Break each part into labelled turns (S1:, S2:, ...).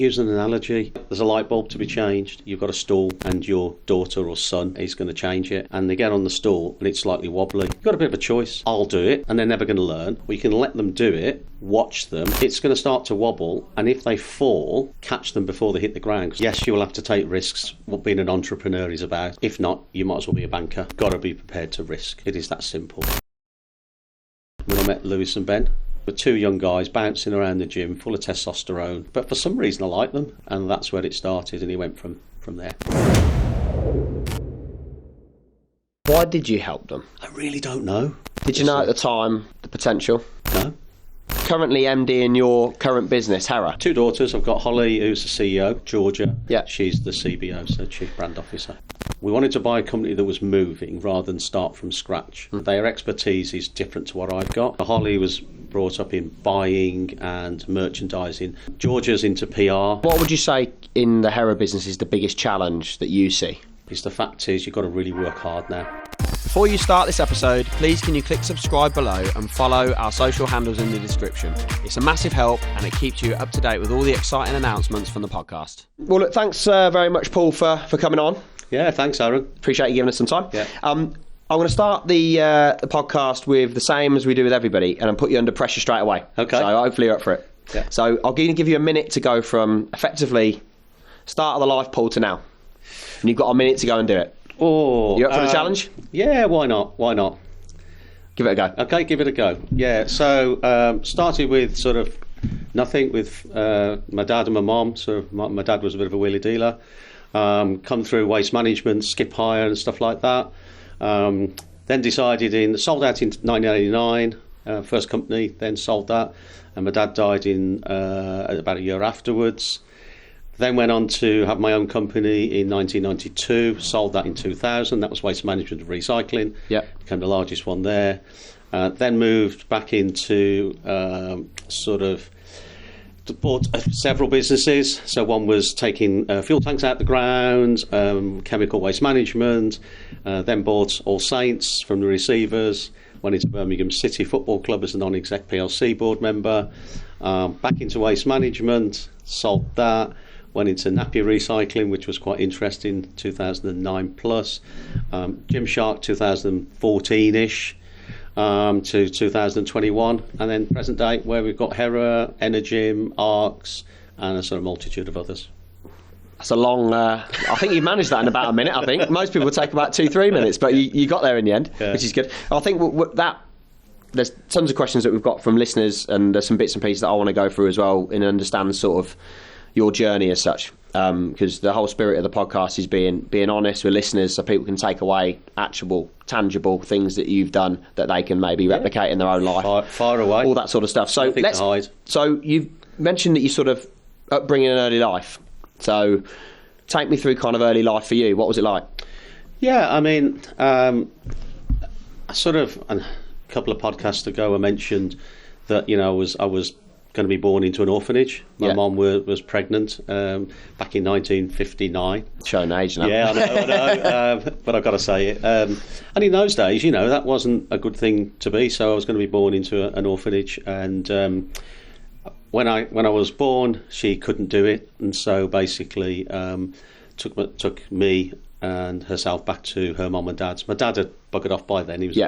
S1: use an analogy. There's a light bulb to be changed. You've got a stool and your daughter or son is going to change it, and they get on the stool and it's slightly wobbly. You've got a bit of a choice. I'll do it and they're never going to learn. We can let them do it, watch them. It's going to start to wobble, and if they fall, catch them before they hit the ground. Yes, you will have to take risks, what being an entrepreneur is about. If not, you might as well be a banker. Got to be prepared to risk. It is that simple. When I met Lewis and Ben, were two young guys bouncing around the gym, full of testosterone, but for some reason I liked them, and that's where it started, and he went from there.
S2: Why did you help them?
S1: I really don't know.
S2: Did you know at the time the potential?
S1: No.
S2: Currently MD in your current business, Hera.
S1: Two daughters. I've got Holly, who's the CEO, Georgia.
S2: Yeah.
S1: She's the CBO, so Chief Brand Officer. We wanted to buy a company that was moving rather than start from scratch. Their expertise is different to what I've got. Holly was brought up in buying and merchandising. Georgia's into PR.
S2: What would you say in the Hera business is the biggest challenge that you see?
S1: The fact is, you've got to really work hard now.
S2: Before you start this episode, please can you click subscribe below and follow our social handles in the description. It's a massive help and it keeps you up to date with all the exciting announcements from the podcast. Well, look, thanks very much, Paul, for coming on.
S1: Yeah, thanks, Aaron.
S2: Appreciate you giving us some time.
S1: Yeah.
S2: I'm going to start the podcast with the same as we do with everybody, and I'll put you under pressure straight away.
S1: Okay.
S2: So hopefully you're up for it.
S1: Yeah.
S2: So I'll give you a minute to go from effectively start of the life, Paul, to now. And you've got a minute to go and do it.
S1: Oh,
S2: you up for the challenge?
S1: Yeah, why not? Why not?
S2: Give it a go.
S1: Okay, give it a go. Yeah, so started with sort of nothing with my dad and my mum. So my dad was a bit of a wheelie dealer. Come through waste management, skip hire and stuff like that. Then decided sold out in 1989, first company, then sold that. And my dad died in about a year afterwards. Then went on to have my own company in 1992, sold that in 2000. That was waste management and recycling.
S2: Yeah.
S1: Became the largest one there. Then moved back into bought several businesses. So one was taking fuel tanks out the ground, chemical waste management. Then bought All Saints from the receivers. Went into Birmingham City Football Club as a non-exec PLC board member. Back into waste management, sold that. Went into nappy recycling, which was quite interesting, 2009 plus. Gymshark 2014-ish to 2021. And then present day, where we've got Hera, Energym, Arcs, and a sort of multitude of others.
S2: That's a long... I think you managed that in about a minute, I think. Most people take about 2-3 minutes, but you got there in the end, yeah. Which is good. I think that... There's tons of questions that we've got from listeners, and there's some bits and pieces that I want to go through as well and understand sort of your journey as such, because the whole spirit of the podcast is being honest with listeners, so people can take away actionable, tangible things that you've done that they can maybe replicate in their own life.
S1: Far away,
S2: all that sort of stuff. So So you've mentioned that you sort of upbringing in early life. So take me through kind of early life for you. What was it like?
S1: Yeah, I mean, a couple of podcasts ago, I mentioned that I was going to be born into an orphanage. My mum was pregnant back in 1959.
S2: Showing age now.
S1: Yeah, I know, but I've got to say it. And in those days, that wasn't a good thing to be. So I was going to be born into an orphanage, and when I was born, she couldn't do it, and so basically took me and herself back to her mum and dad's. My dad had buggered off by then. He was a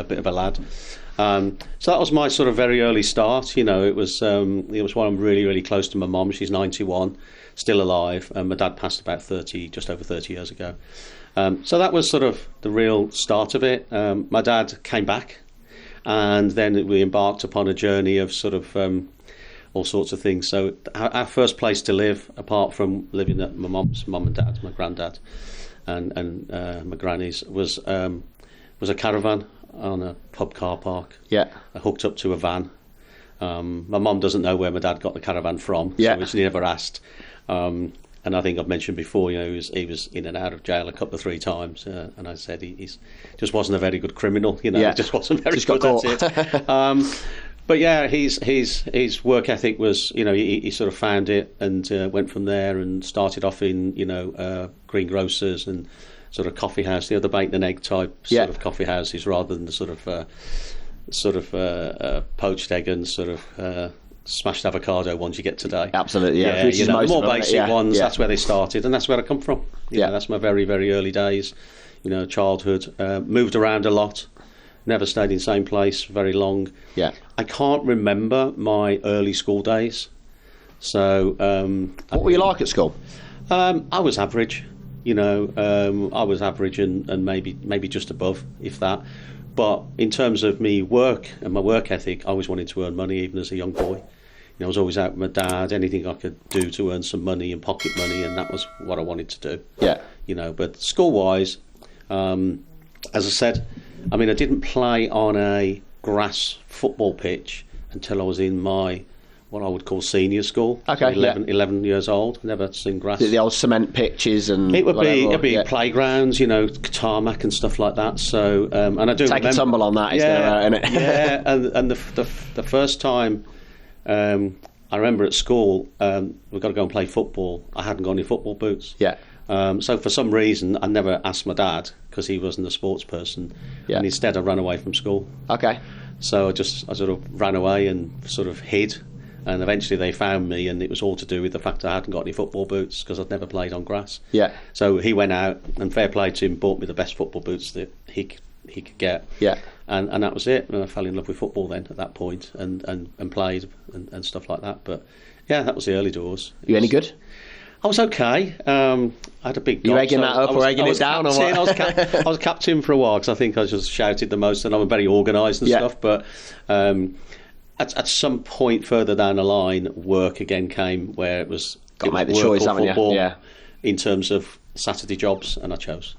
S1: bit of a lad. So that was my sort of very early start. It was when I'm really, really close to my mum. She's 91, still alive, and my dad passed about just over 30 years ago. So that was sort of the real start of it. My dad came back, and then we embarked upon a journey of sort of all sorts of things. So our first place to live, apart from living at my mum's mum and dad, my granddad, and my granny's, was a caravan on a pub car park.
S2: Yeah.
S1: Hooked up to a van. My mum doesn't know where my dad got the caravan from,
S2: yeah.
S1: So which he never asked. And I think I've mentioned before, he was in and out of jail a couple of 3 times, and I said he just wasn't a very good criminal. He just wasn't very good. That's it. But yeah, his work ethic was, he sort of found it and went from there and started off in, greengrocers and sort of coffee house, the bacon and egg type sort of coffee houses, rather than the sort of poached egg and sort of smashed avocado ones you get today.
S2: Absolutely, yeah. Which is
S1: the
S2: most
S1: more
S2: of them,
S1: basic ones, that's where they started, and that's where I come from. You know, that's my very, very early days, childhood. Moved around a lot, never stayed in the same place very long.
S2: Yeah.
S1: I can't remember my early school days. So...
S2: what were you like at school?
S1: I was average. I was average and maybe just above, if that. But in terms of me work and my work ethic, I always wanted to earn money, even as a young boy. I was always out with my dad, anything I could do to earn some money and pocket money, and that was what I wanted to do.
S2: Yeah.
S1: But school-wise, as I said, I didn't play on a grass football pitch until I was in my... what I would call senior school.
S2: Okay,
S1: 11 years old. Never seen grass.
S2: The old cement pitches and
S1: it'd be playgrounds, tarmac and stuff like that. So and I do
S2: take a tumble on that. Isn't it?
S1: Yeah, and the first time I remember at school, we've got to go and play football. I hadn't got any football boots.
S2: Yeah.
S1: So for some reason, I never asked my dad because he wasn't a sports person, and instead I ran away from school.
S2: Okay.
S1: So I sort of ran away and sort of hid. And eventually they found me, and it was all to do with the fact I hadn't got any football boots because I'd never played on grass.
S2: Yeah.
S1: So he went out, and fair play to him, bought me the best football boots that he could get.
S2: Yeah.
S1: And that was it. And I fell in love with football then at that point, and played and stuff like that. But yeah, that was the early doors.
S2: You any good?
S1: I was okay. I had a big...
S2: You egging that up or egging it down? Or what?
S1: I was captain for a while because I think I just shouted the most, and I'm very organised and stuff. But... At some point further down the line, work again came where it was
S2: got to make the choice, haven't you? Yeah.
S1: In terms of Saturday jobs, and I chose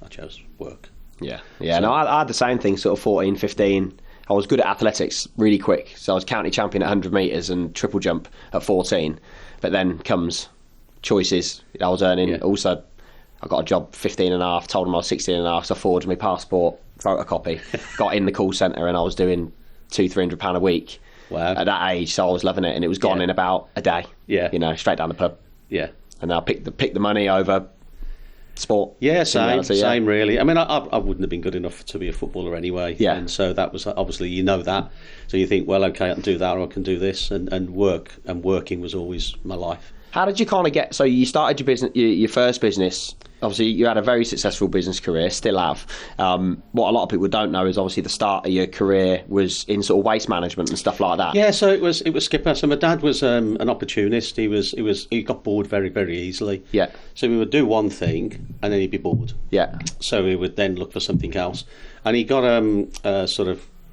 S1: work.
S2: Yeah. No, I had the same thing. Sort of 14, 15. I was good at athletics, really quick. So I was county champion at 100 metres and triple jump at 14. But then comes choices. I was earning. Yeah. Also, I got a job 15 and a half. Told them I was 16 and a half. So I forged my passport, photocopy. Got in the call centre, and I was doing £200-300 a week.
S1: Wow.
S2: At that age, so I was loving it, and it was gone in about a day.
S1: Yeah.
S2: Straight down the pub.
S1: Yeah.
S2: And I picked the money over sport.
S1: Yeah, same really. I wouldn't have been good enough to be a footballer anyway.
S2: Yeah.
S1: And so that was obviously that. So you think, well, okay, I can do that, or I can do this, and working was always my life.
S2: How did you kind of get? So you started your business, your first business. Obviously, you had a very successful business career, still have. What a lot of people don't know is obviously the start of your career was in sort of waste management and stuff like that.
S1: Yeah, so it was skipper. So my dad was an opportunist. He got bored very, very easily.
S2: Yeah.
S1: So we would do one thing and then he'd be bored.
S2: Yeah.
S1: So we would then look for something else, and he got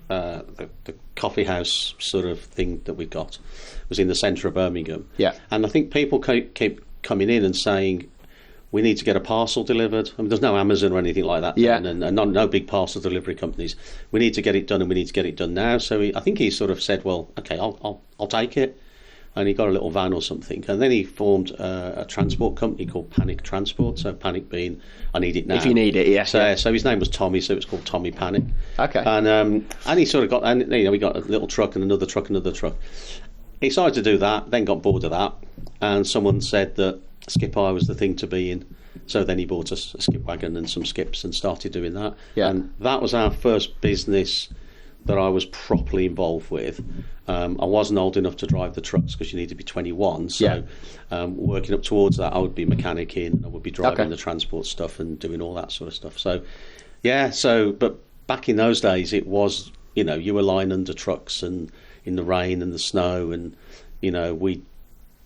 S1: the coffee house sort of thing that we got was in the centre of Birmingham.
S2: Yeah.
S1: And I think people keep coming in and saying, we need to get a parcel delivered. There's no Amazon or anything like that.
S2: Yeah.
S1: And no big parcel delivery companies. We need to get it done, and we need to get it done now. So I think he sort of said, well, okay, I'll take it. And he got a little van or something. And then he formed a transport company called Panic Transport. So Panic being, I need it now.
S2: If you need it, yes.
S1: So his name was Tommy, so it was called Tommy Panic.
S2: Okay.
S1: And he sort of got, and we got a little truck and another truck. He started to do that, then got bored of that. And someone said that skip hire was the thing to be in, so then he bought a skip wagon and some skips and started doing that.
S2: Yeah.
S1: And that was our first business that I was properly involved with. I wasn't old enough to drive the trucks because you need to be 21, so working up towards that, I would be mechanicking and I would be driving the transport stuff and doing all that sort of stuff. But back in those days it was, you were lying under trucks and in the rain and the snow, and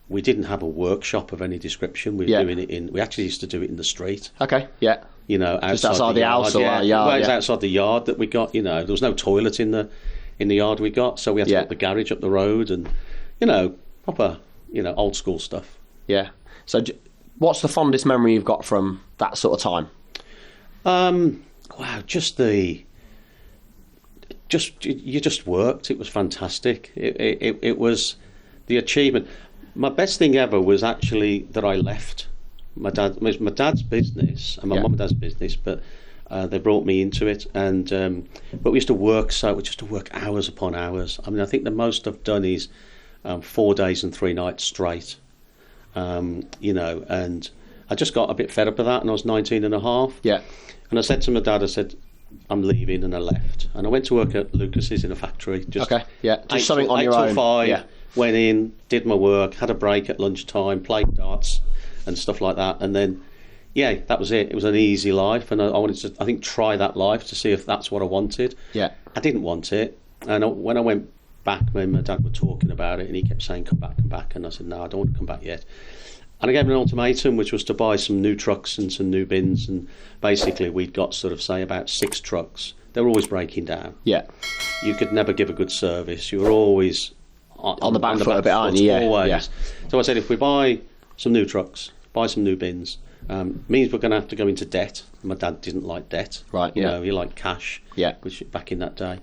S1: we didn't have a workshop of any description. We were doing it we actually used to do it in the street.
S2: Okay, yeah.
S1: Outside
S2: the house or a yard.
S1: Well, it was outside the yard that we got. There was no toilet in the yard we got, so we had to put the garage up the road, and proper old school stuff.
S2: Yeah. So, what's the fondest memory you've got from that sort of time?
S1: Wow, you just worked. It was fantastic. It was the achievement. My best thing ever was actually that I left my dad's business and my mum and dad's business, but they brought me into it, and but we used to work hours upon hours. I think the most I've done is 4 days and 3 nights straight. And I just got a bit fed up of that, and I was 19 and a half.
S2: Yeah.
S1: And I said to my dad, I said, I'm leaving, and I left. And I went to work at Lucas's in a factory. Just
S2: just something on your own.
S1: 8 till 5,
S2: Yeah.
S1: went in, did my work, had a break at lunchtime, played darts and stuff like that. And then, that was it. It was an easy life. And I wanted to, I think, try that life to see if that's what I wanted.
S2: Yeah.
S1: I didn't want it. And when I went back, when my dad were talking about it, and he kept saying, come back. And I said, no, I don't want to come back yet. And I gave him an ultimatum, which was to buy some new trucks and some new bins. And basically, we'd got sort of, say, about 6 trucks. They were always breaking down.
S2: Yeah.
S1: You could never give a good service. You were always
S2: on the back foot a bit, aren't you? Yeah.
S1: Always.
S2: Yeah.
S1: So I said, if we buy some new trucks, buy some new bins, means we're going to have to go into debt. My dad didn't like debt.
S2: Right.
S1: You know, he liked cash.
S2: Yeah.
S1: Which back in that day.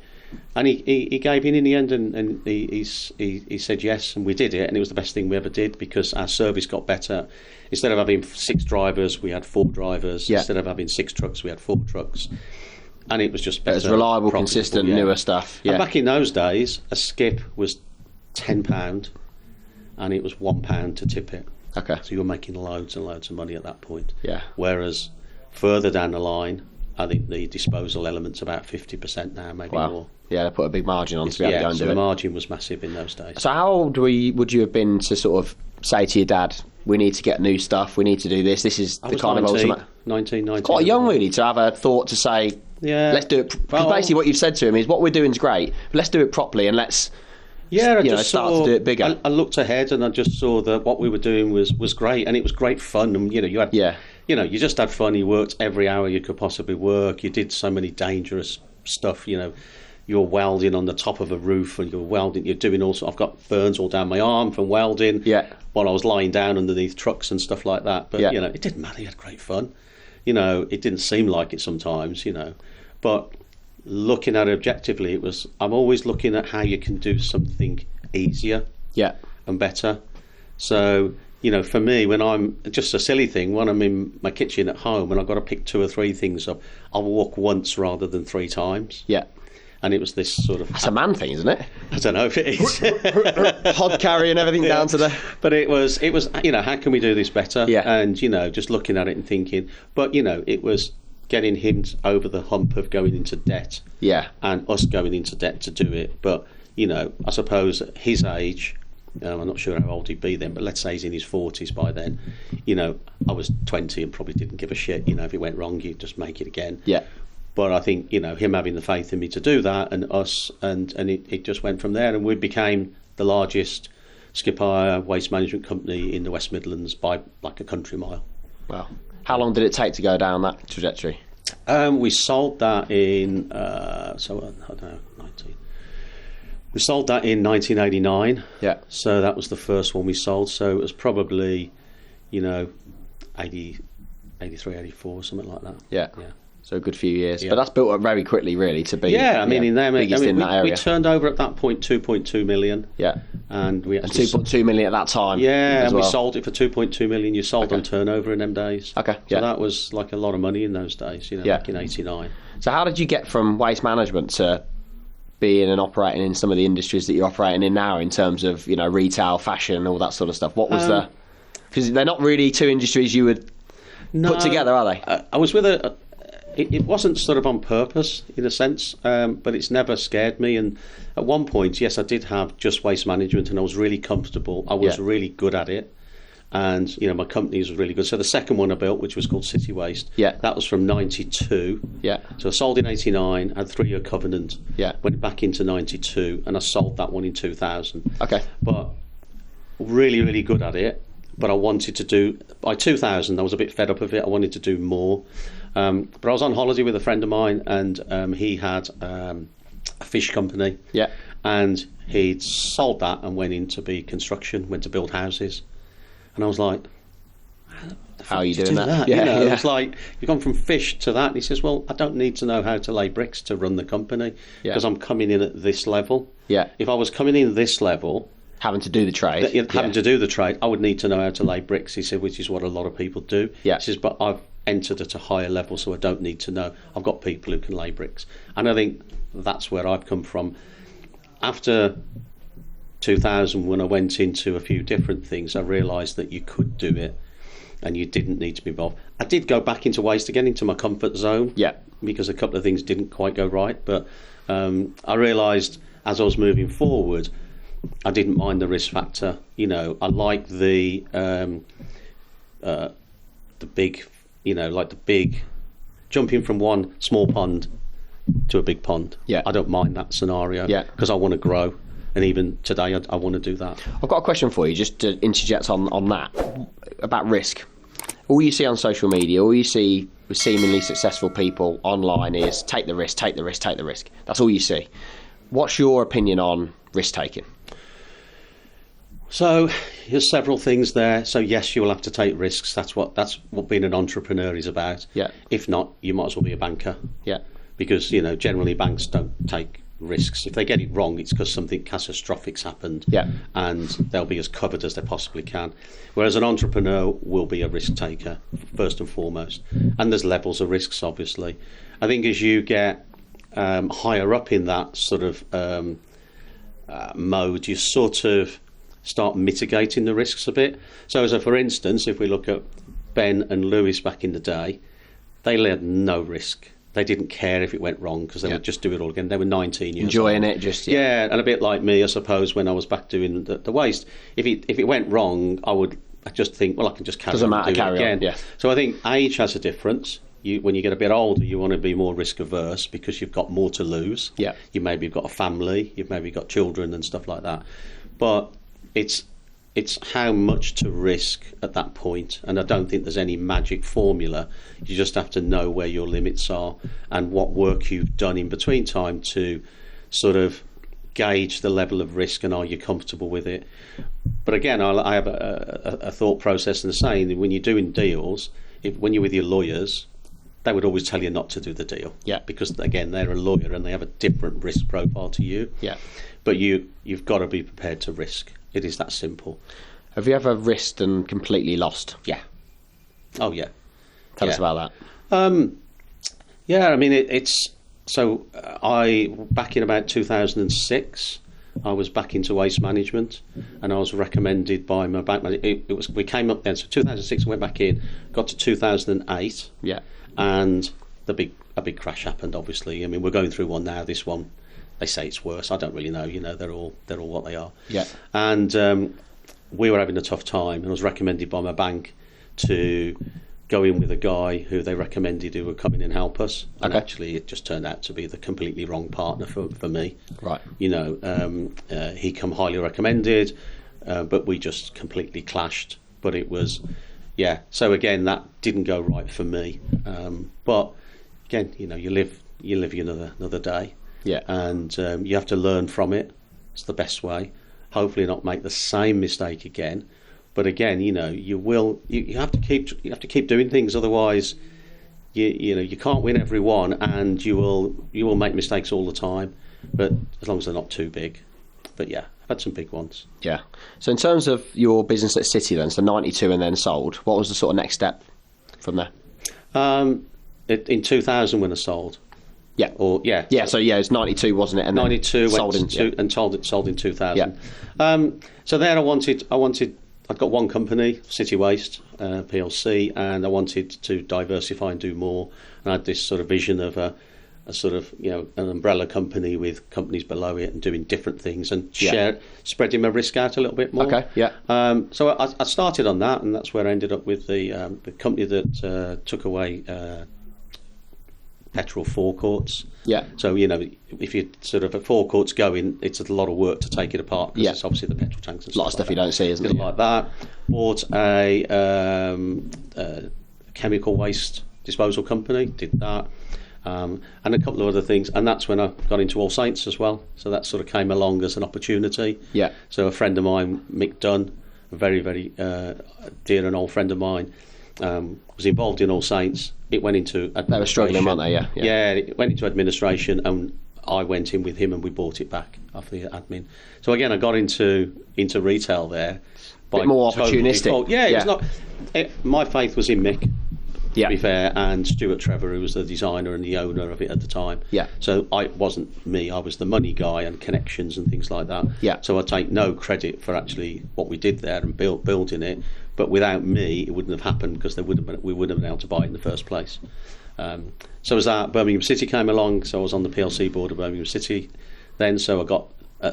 S1: And he gave in the end, and he said yes, and we did it, and it was the best thing we ever did, because our service got better. Instead of having 6 drivers, we had 4 drivers.
S2: Yeah.
S1: Instead of having 6 trucks, we had 4 trucks. And it was just better.
S2: It was reliable, consistent, newer stuff. Yeah.
S1: And back in those days, a skip was £10, and it was £1 to tip it.
S2: Okay.
S1: So you were making loads and loads of money at that point.
S2: Yeah.
S1: Whereas further down the line, I think the disposal element's about 50% now, maybe more.
S2: Yeah, they put a big margin on to be able to go and do
S1: the
S2: it.
S1: margin was massive in those days.
S2: So how old would you have been to sort of say to your dad, we need to get new stuff, we need to do this, this is the kind of ultimate...
S1: 19.
S2: Quite young, really, to have a thought to say, let's do it. Because basically what you've said to him is, what we're doing is great, but let's do it properly, and let's start to do it bigger.
S1: I looked ahead, and I just saw that what we were doing was great, and it was great fun. And you had, you just had fun. You worked every hour you could possibly work. You did so many dangerous stuff. You're welding on the top of a roof, and you're doing also. I've got burns all down my arm from welding.
S2: Yeah.
S1: While I was lying down underneath trucks and stuff like that. But it didn't matter. You had great fun. It didn't seem like it sometimes. But looking at it objectively, I'm always looking at how you can do something easier and better. So, for me, when I'm just a silly thing, when I'm in my kitchen at home and I've got to pick 2 or 3 things up, I'll walk once rather than 3 times.
S2: Yeah.
S1: And it was this sort of...
S2: That's a man thing, isn't it?
S1: I don't know if it is.
S2: Hod carrying everything down to the...
S1: But it was, how can we do this better?
S2: Yeah.
S1: And, just looking at it and thinking... But, it was getting him over the hump of going into debt.
S2: Yeah.
S1: And us going into debt to do it. But, I suppose at his age... I'm not sure how old he'd be then, but let's say he's in his 40s by then. I was 20 and probably didn't give a shit. If it went wrong, you'd just make it again.
S2: Yeah.
S1: But I think, him having the faith in me to do that, and us, and it just went from there. And we became the largest skip hire waste management company in the West Midlands by like a country mile.
S2: Wow. How long did it take to go down that trajectory?
S1: We sold that in, I don't know, 19. We sold that in 1989.
S2: Yeah.
S1: So that was the first one we sold. So it was probably, 80, 83, 84, something like that.
S2: Yeah. So a good few years. But that's built up very quickly, really, to be
S1: in there,
S2: biggest in that area.
S1: We turned over at that point 2.2 million.
S2: Yeah.
S1: And we actually...
S2: 2.2 million at that time.
S1: Yeah, and
S2: we
S1: sold it for 2.2 million. You sold on turnover in them days.
S2: Okay.
S1: So that was like a lot of money in those days, back in 89.
S2: So how did you get from waste management to being and operating in some of the industries that you're operating in now, in terms of, retail, fashion, all that sort of stuff? What was because they're not really 2 industries you would put together, are they?
S1: I was with it wasn't sort of on purpose in a sense, but it's never scared me. And at one point, yes, I did have just waste management, and I was really comfortable. I was really good at it, and my company was really good. So the second one I built, which was called City Waste, that was from 92.
S2: Yeah.
S1: So I sold in 89, had 3-year covenant.
S2: Yeah.
S1: Went back into 92, and I sold that one in 2000.
S2: Okay.
S1: But really, really good at it. But I wanted to do, by 2000, I was a bit fed up of it. I wanted to do more. But I was on holiday with a friend of mine, and he had a fish company.
S2: Yeah.
S1: And he'd sold that and went into construction, went to build houses. And I was like,
S2: how are you doing that?
S1: Yeah. It was like, you've gone from fish to that. And he says, well, I don't need to know how to lay bricks to run the company, because I'm coming in at this level.
S2: Yeah.
S1: If I was coming in at this level...
S2: Having to do the trade.
S1: To do the trade, I would need to know how to lay bricks, he said, which is what a lot of people do.
S2: Yeah.
S1: He says, but I've entered at a higher level, so I don't need to know. I've got people who can lay bricks. And I think that's where I've come from. After 2000, when I went into a few different things, I realised that you could do it and you didn't need to be involved. I did go back into waste again, into my comfort zone.
S2: Yeah.
S1: because a couple of things didn't quite go right. But I realised as I was moving forward, I didn't mind the risk factor. I like the big, like the big jumping from one small pond to a big pond.
S2: Yeah.
S1: I don't mind that scenario.
S2: Yeah.
S1: Because I want to grow. And even today, I want to do that.
S2: I've got a question for you, just to interject on that, about risk. All you see on social media, all you see with seemingly successful people online is take the risk, take the risk, take the risk. That's all you see. What's your opinion on risk taking?
S1: So there's several things there. So yes, you will have to take risks. That's what being an entrepreneur is about.
S2: Yeah.
S1: If not, you might as well be a banker.
S2: Yeah.
S1: Because generally banks don't take risks. If they get it wrong, it's because something catastrophic's happened.
S2: Yeah.
S1: And they'll be as covered as they possibly can. Whereas an entrepreneur will be a risk taker first and foremost. And there's levels of risks, obviously. I think as you get higher up in that sort of mode, you sort of start mitigating the risks a bit. So for instance, if we look at Ben and Lewis back in the day, they led no risk. They didn't care if it went wrong because they would just do it all again. They were 19 years
S2: enjoying
S1: old.
S2: it, just
S1: yeah, and a bit like me, I suppose, when I was back doing the waste. If it went wrong, I just think, well, I can just carry
S2: Doesn't
S1: on
S2: matter,
S1: and do
S2: carry
S1: it again.
S2: on, yeah.
S1: So I think age has a difference. When you get a bit older, you want to be more risk averse because you've got more to lose.
S2: Yeah.
S1: You maybe got a family, you've maybe got children and stuff like that. But it's how much to risk at that point, and I don't think there's any magic formula. You just have to know where your limits are and what work you've done in between time to sort of gauge the level of risk and are you comfortable with it. But again, I have a thought process and a saying that when you're doing deals, when you're with your lawyers, they would always tell you not to do the deal.
S2: Yeah.
S1: Because again, they're a lawyer and they have a different risk profile to you.
S2: Yeah.
S1: But you've got to be prepared to risk. It is that simple.
S2: Have you ever risked and completely lost?
S1: Yeah. Oh, yeah.
S2: Tell us about that.
S1: Yeah, I mean, it's... So, back in about 2006, I was back into waste management, and I was recommended by my bank manager. We came up then, so 2006 I went back in, got to 2008,
S2: Yeah.
S1: and a big crash happened, obviously. I mean, we're going through one now, this one. They say it's worse. I don't really know. They're all what they are.
S2: Yeah.
S1: And we were having a tough time, and I was recommended by my bank to go in with a guy who they recommended who would come in and help us. And actually, it just turned out to be the completely wrong partner for me.
S2: Right.
S1: He come highly recommended, but we just completely clashed. But it was, yeah. So again, that didn't go right for me. But again, you live another day.
S2: Yeah.
S1: And you have to learn from it. It's the best way. Hopefully not make the same mistake again. But again, you have to keep doing things, otherwise you can't win every one, and you will make mistakes all the time, but as long as they're not too big. But yeah, I've had some big ones.
S2: Yeah. So in terms of your business at City then, so 92 and then sold, what was the sort of next step from there?
S1: In 2000 when I sold.
S2: Yeah. So it's 92, wasn't it? And
S1: 92
S2: sold
S1: sold in 2000.
S2: Yeah.
S1: So there I'd got one company, City Waste PLC, and I wanted to diversify and do more. And I had this sort of vision of a sort of an umbrella company with companies below it and doing different things and spreading my risk out a little bit more.
S2: Okay. Yeah.
S1: So I started on that, and that's where I ended up with the company that took away petrol forecourts.
S2: Yeah.
S1: So if you sort of a forecourt's going, it's a lot of work to take it apart because it's obviously the petrol tanks and stuff.
S2: A lot of stuff you don't see, isn't it?
S1: Like that. Bought a chemical waste disposal company. Did that, and a couple of other things. And that's when I got into All Saints as well. So that sort of came along as an opportunity.
S2: Yeah.
S1: So a friend of mine, Mick Dunn, a very very dear and old friend of mine, was involved in All Saints. It went into administration.
S2: They were struggling, weren't they? Yeah.
S1: It went into administration, and I went in with him, and we bought it back off the admin. So again, I got into retail there.
S2: A bit more opportunistic.
S1: It was not. My faith was in Mick.
S2: Yeah.
S1: To be fair, and Stuart Trevor, who was the designer and the owner of it at the time.
S2: Yeah.
S1: So it wasn't me. I was the money guy and connections and things like that.
S2: Yeah.
S1: So I take no credit for actually what we did there and building it. but without me, it wouldn't have happened because we wouldn't have been able to buy it in the first place. So as that, Birmingham City came along, so I was on the PLC board of Birmingham City then, so I got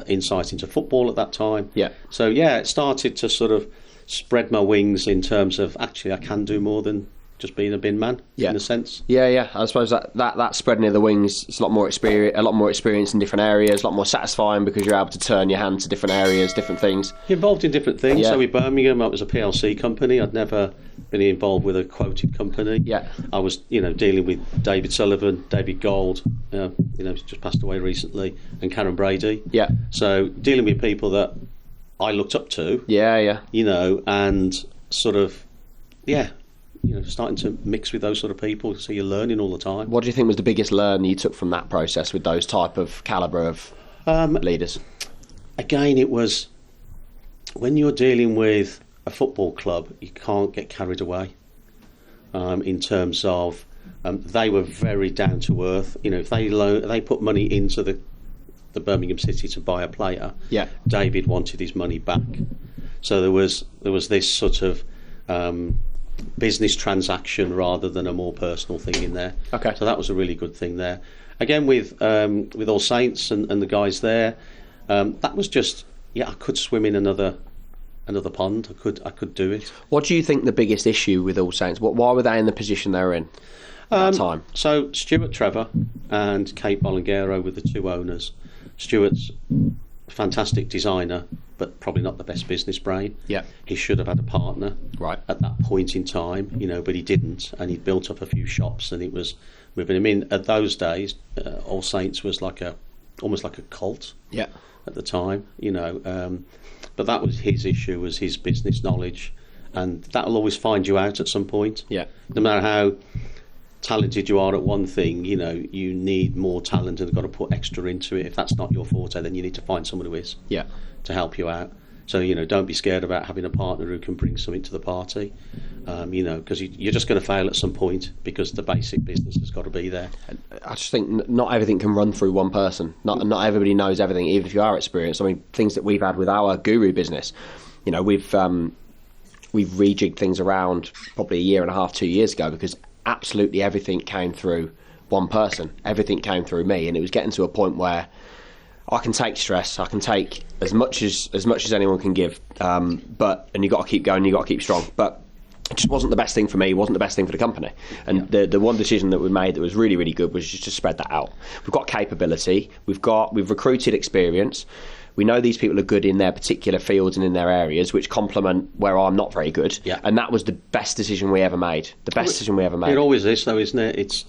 S1: insight into football at that time.
S2: Yeah.
S1: So yeah, it started to sort of spread my wings in terms of actually I can do more than just being a bin man, in a sense.
S2: Yeah. I suppose that spreading of the wings, it's a lot more experience in different areas, a lot more satisfying because you're able to turn your hand to different areas, different things.
S1: You're involved in different things.
S2: Yeah.
S1: So with Birmingham, I was a PLC company. I'd never been involved with a quoted company.
S2: Yeah.
S1: I was, dealing with David Sullivan, David Gold, he's just passed away recently, and Karen Brady.
S2: Yeah.
S1: So dealing with people that I looked up to.
S2: Yeah.
S1: And sort of, starting to mix with those sort of people, so you're learning all the time.
S2: What do you think was the biggest learn you took from that process with those type of calibre of leaders?
S1: Again, it was when you're dealing with a football club, you can't get carried away in terms of they were very down to earth. If they put money into the Birmingham City to buy a player, David wanted his money back. So there was this sort of business transaction rather than a more personal thing in there.
S2: Okay.
S1: So that was a really good thing there. Again, with All Saints and the guys there, that was just I could swim in another pond. I could do it.
S2: What do you think the biggest issue with All Saints? Why were they in the position they were in at that time?
S1: So Stuart Trevor and Kate Bolingero were the two owners. Stuart's a fantastic designer, but probably not the best business brain.
S2: Yeah.
S1: He should have had a partner
S2: at
S1: that point in time, but he didn't, and he'd built up a few shops, and it was moving him in. At those days, All Saints was almost like a cult.
S2: Yeah.
S1: At the time, but that was his issue, was his business knowledge, and that'll always find you out at some point.
S2: Yeah.
S1: No matter how talented you are at one thing, you need more talent and have got to put extra into it. If that's not your forte, then you need to find someone who is.
S2: Yeah.
S1: To help you out. So don't be scared about having a partner who can bring something to the party. Because you're just going to fail at some point because the basic business has got to be there.
S2: I just think not everything can run through one person. Not everybody knows everything, even if you are experienced. I mean, things that we've had with our guru business, we've rejigged things around probably a year and a half, 2 years ago, because absolutely everything came through one person. Everything came through me, and it was getting to a point where I can take stress. I can take as much as anyone can give. And you got to keep going. You got to keep strong. But it just wasn't the best thing for me. It wasn't the best thing for the company. And the one decision that we made that was really, really good was just to spread that out. We've got capability. We've recruited experience. We know these people are good in their particular fields and in their areas, which complement where I'm not very good.
S1: Yeah.
S2: And that was the best decision we ever made.
S1: It always is, though, isn't it?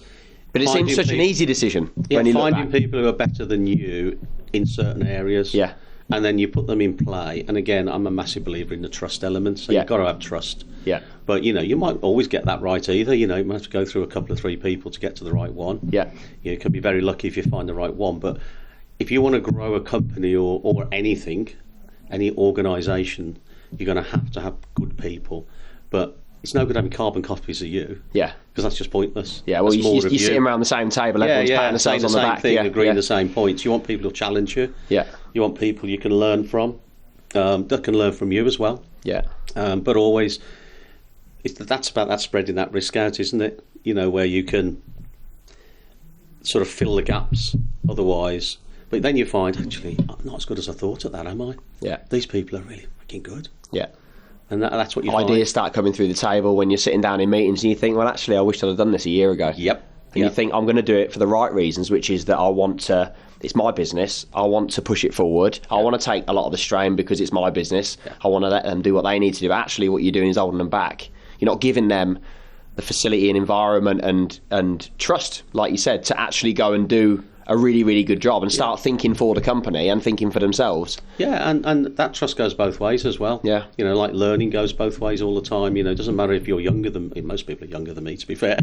S2: But it seems such an easy decision. When you
S1: finding people who are better than you in certain areas.
S2: Yeah.
S1: And then you put them in play. And again, I'm a massive believer in the trust element. So you've got to have trust.
S2: Yeah.
S1: But you might always get that right either. You might have to go through a couple of three people to get to the right one.
S2: Yeah.
S1: You can be very lucky if you find the right one. But if you want to grow a company or anything, any organisation, you're going to have good people. But it's no good having carbon copies of you.
S2: Yeah.
S1: Because that's just pointless.
S2: Yeah, well, you're sitting around the same table, everyone's patting themselves on the back.
S1: Agreeing the same points. You want people to challenge you.
S2: Yeah.
S1: You want people you can learn from, that can learn from you as well.
S2: Yeah.
S1: But always, that's about that spreading that risk out, isn't it? Where you can sort of fill the gaps otherwise. But then you find, actually, I'm not as good as I thought at that, am I?
S2: Yeah.
S1: These people are really fucking good.
S2: Yeah.
S1: And that's what you
S2: find. Ideas start coming through the table when you're sitting down in meetings and you think, well, actually, I wish I'd have done this a year ago.
S1: Yep.
S2: And you think, I'm going to do it for the right reasons, which is that it's my business. I want to push it forward. I want to take a lot of the strain because it's my business. Yeah. I want to let them do what they need to do. Actually, what you're doing is holding them back. You're not giving them the facility and environment and trust, like you said, to actually go and do a really, really good job and start thinking for the company and thinking for themselves.
S1: Yeah, and that trust goes both ways as well.
S2: Yeah.
S1: Like learning goes both ways all the time. It doesn't matter if you're younger than me. Most people are younger than me, to be fair.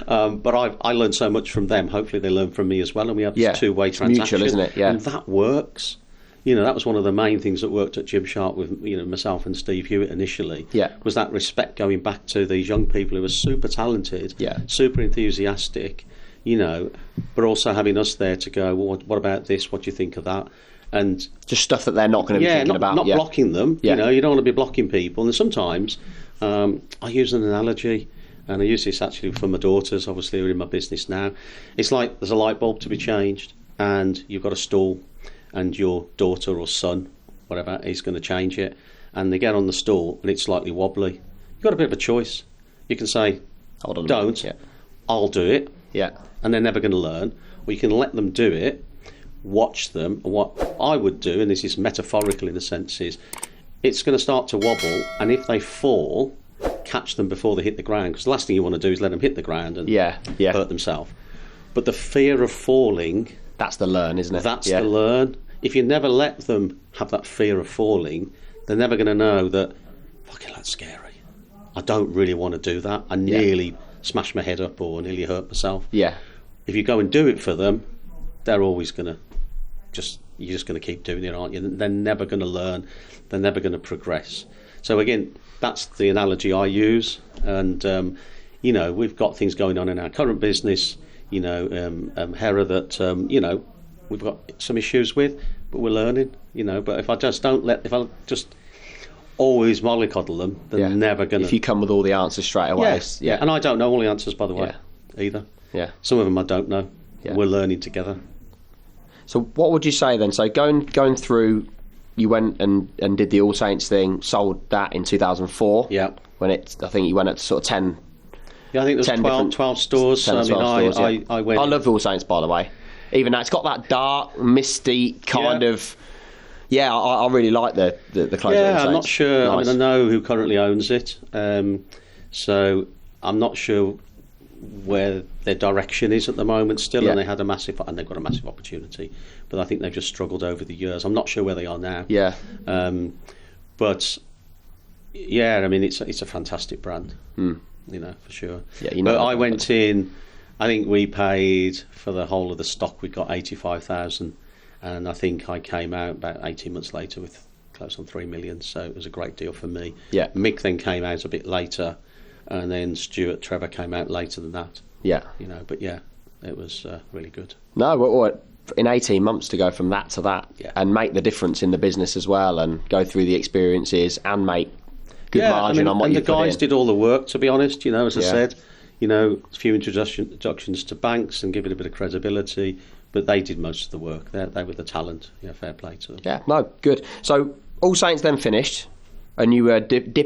S1: But I learn so much from them. Hopefully they learn from me as well. And we have this two-way transaction.
S2: Mutual, isn't it? Yeah.
S1: And that works. That was one of the main things that worked at Gymshark with myself and Steve Hewitt initially.
S2: Yeah.
S1: Was that respect going back to these young people who were super talented, super enthusiastic, but also having us there to go, well, what about this? What do you think of that? and
S2: just stuff that they're not going to be thinking about.
S1: Not blocking them.
S2: Yeah.
S1: You know, you don't want to be blocking people. And sometimes I use an analogy, and I use this actually for my daughters, obviously, who are in my business now. It's like there's a light bulb to be changed, and you've got a stool, and your daughter or son, whatever, is going to change it, and they get on the stool, and it's slightly wobbly. You've got a bit of a choice. You can say,
S2: Hold on,
S1: don't,
S2: yeah.
S1: I'll do it,
S2: Yeah.
S1: and they're never going to learn. Or you can let them do it, watch them. And what I would do, and this is metaphorical in a sense, is it's going to start to wobble, and if they fall, catch them before they hit the ground, because the last thing you want to do is let them hit the ground and hurt themselves. But the fear of falling,
S2: that's the learn, isn't it?
S1: That's the learn. If you never let them have that fear of falling, they're never going to know that, fucking, that's scary. I don't really want to do that. I nearly smashed my head up or nearly hurt myself.
S2: Yeah.
S1: If you go and do it for them, they're always going to you're just going to keep doing it, aren't you? They're never going to learn. They're never going to progress. So again, that's the analogy I use. And, you know, we've got things going on in our current business, you know, Hera that, you know, we've got some issues with, but we're learning, you know. But if I just always mollycoddle them, they're never going to...
S2: If you come with all the answers straight away.
S1: Yeah. And I don't know all the answers, by the way, either.
S2: Yeah.
S1: Some of them I don't know. Yeah. We're learning together.
S2: So what would you say then? So going through, you went and did the All Saints thing, sold that in 2004.
S1: Yeah.
S2: When I think you went at sort of 10...
S1: Yeah, I think there was 12 stores.
S2: 10 or 12 stores,
S1: I went...
S2: I love All Saints, by the way. Even now, it's got that dark, misty kind of... Yeah, I really like the clothes.
S1: Yeah, I'm not sure. Nice. I mean, I know who currently owns it, so I'm not sure where their direction is at the moment still, and they've got a massive opportunity, but I think they've just struggled over the years. I'm not sure where they are now.
S2: Yeah.
S1: But yeah, I mean, it's a fantastic brand, you know, for sure.
S2: Yeah, you know.
S1: But I went in. I think we paid for the whole of the stock. We got 85,000. And I think I came out about 18 months later with close on 3 million, so it was a great deal for me.
S2: Yeah.
S1: Mick then came out a bit later, and then Trevor came out later than that.
S2: Yeah.
S1: You know, but yeah, it was really good.
S2: No, what, in 18 months to go from that to that, and make the difference in the business as well, and go through the experiences and make good margin on what you put in.
S1: And the guys did all the work, to be honest, you know, as I said, you know, a few introductions to banks and give it a bit of credibility. But they did most of the work. They were the talent. Yeah, fair play to them.
S2: Yeah, no, good. So All Saints then finished, and you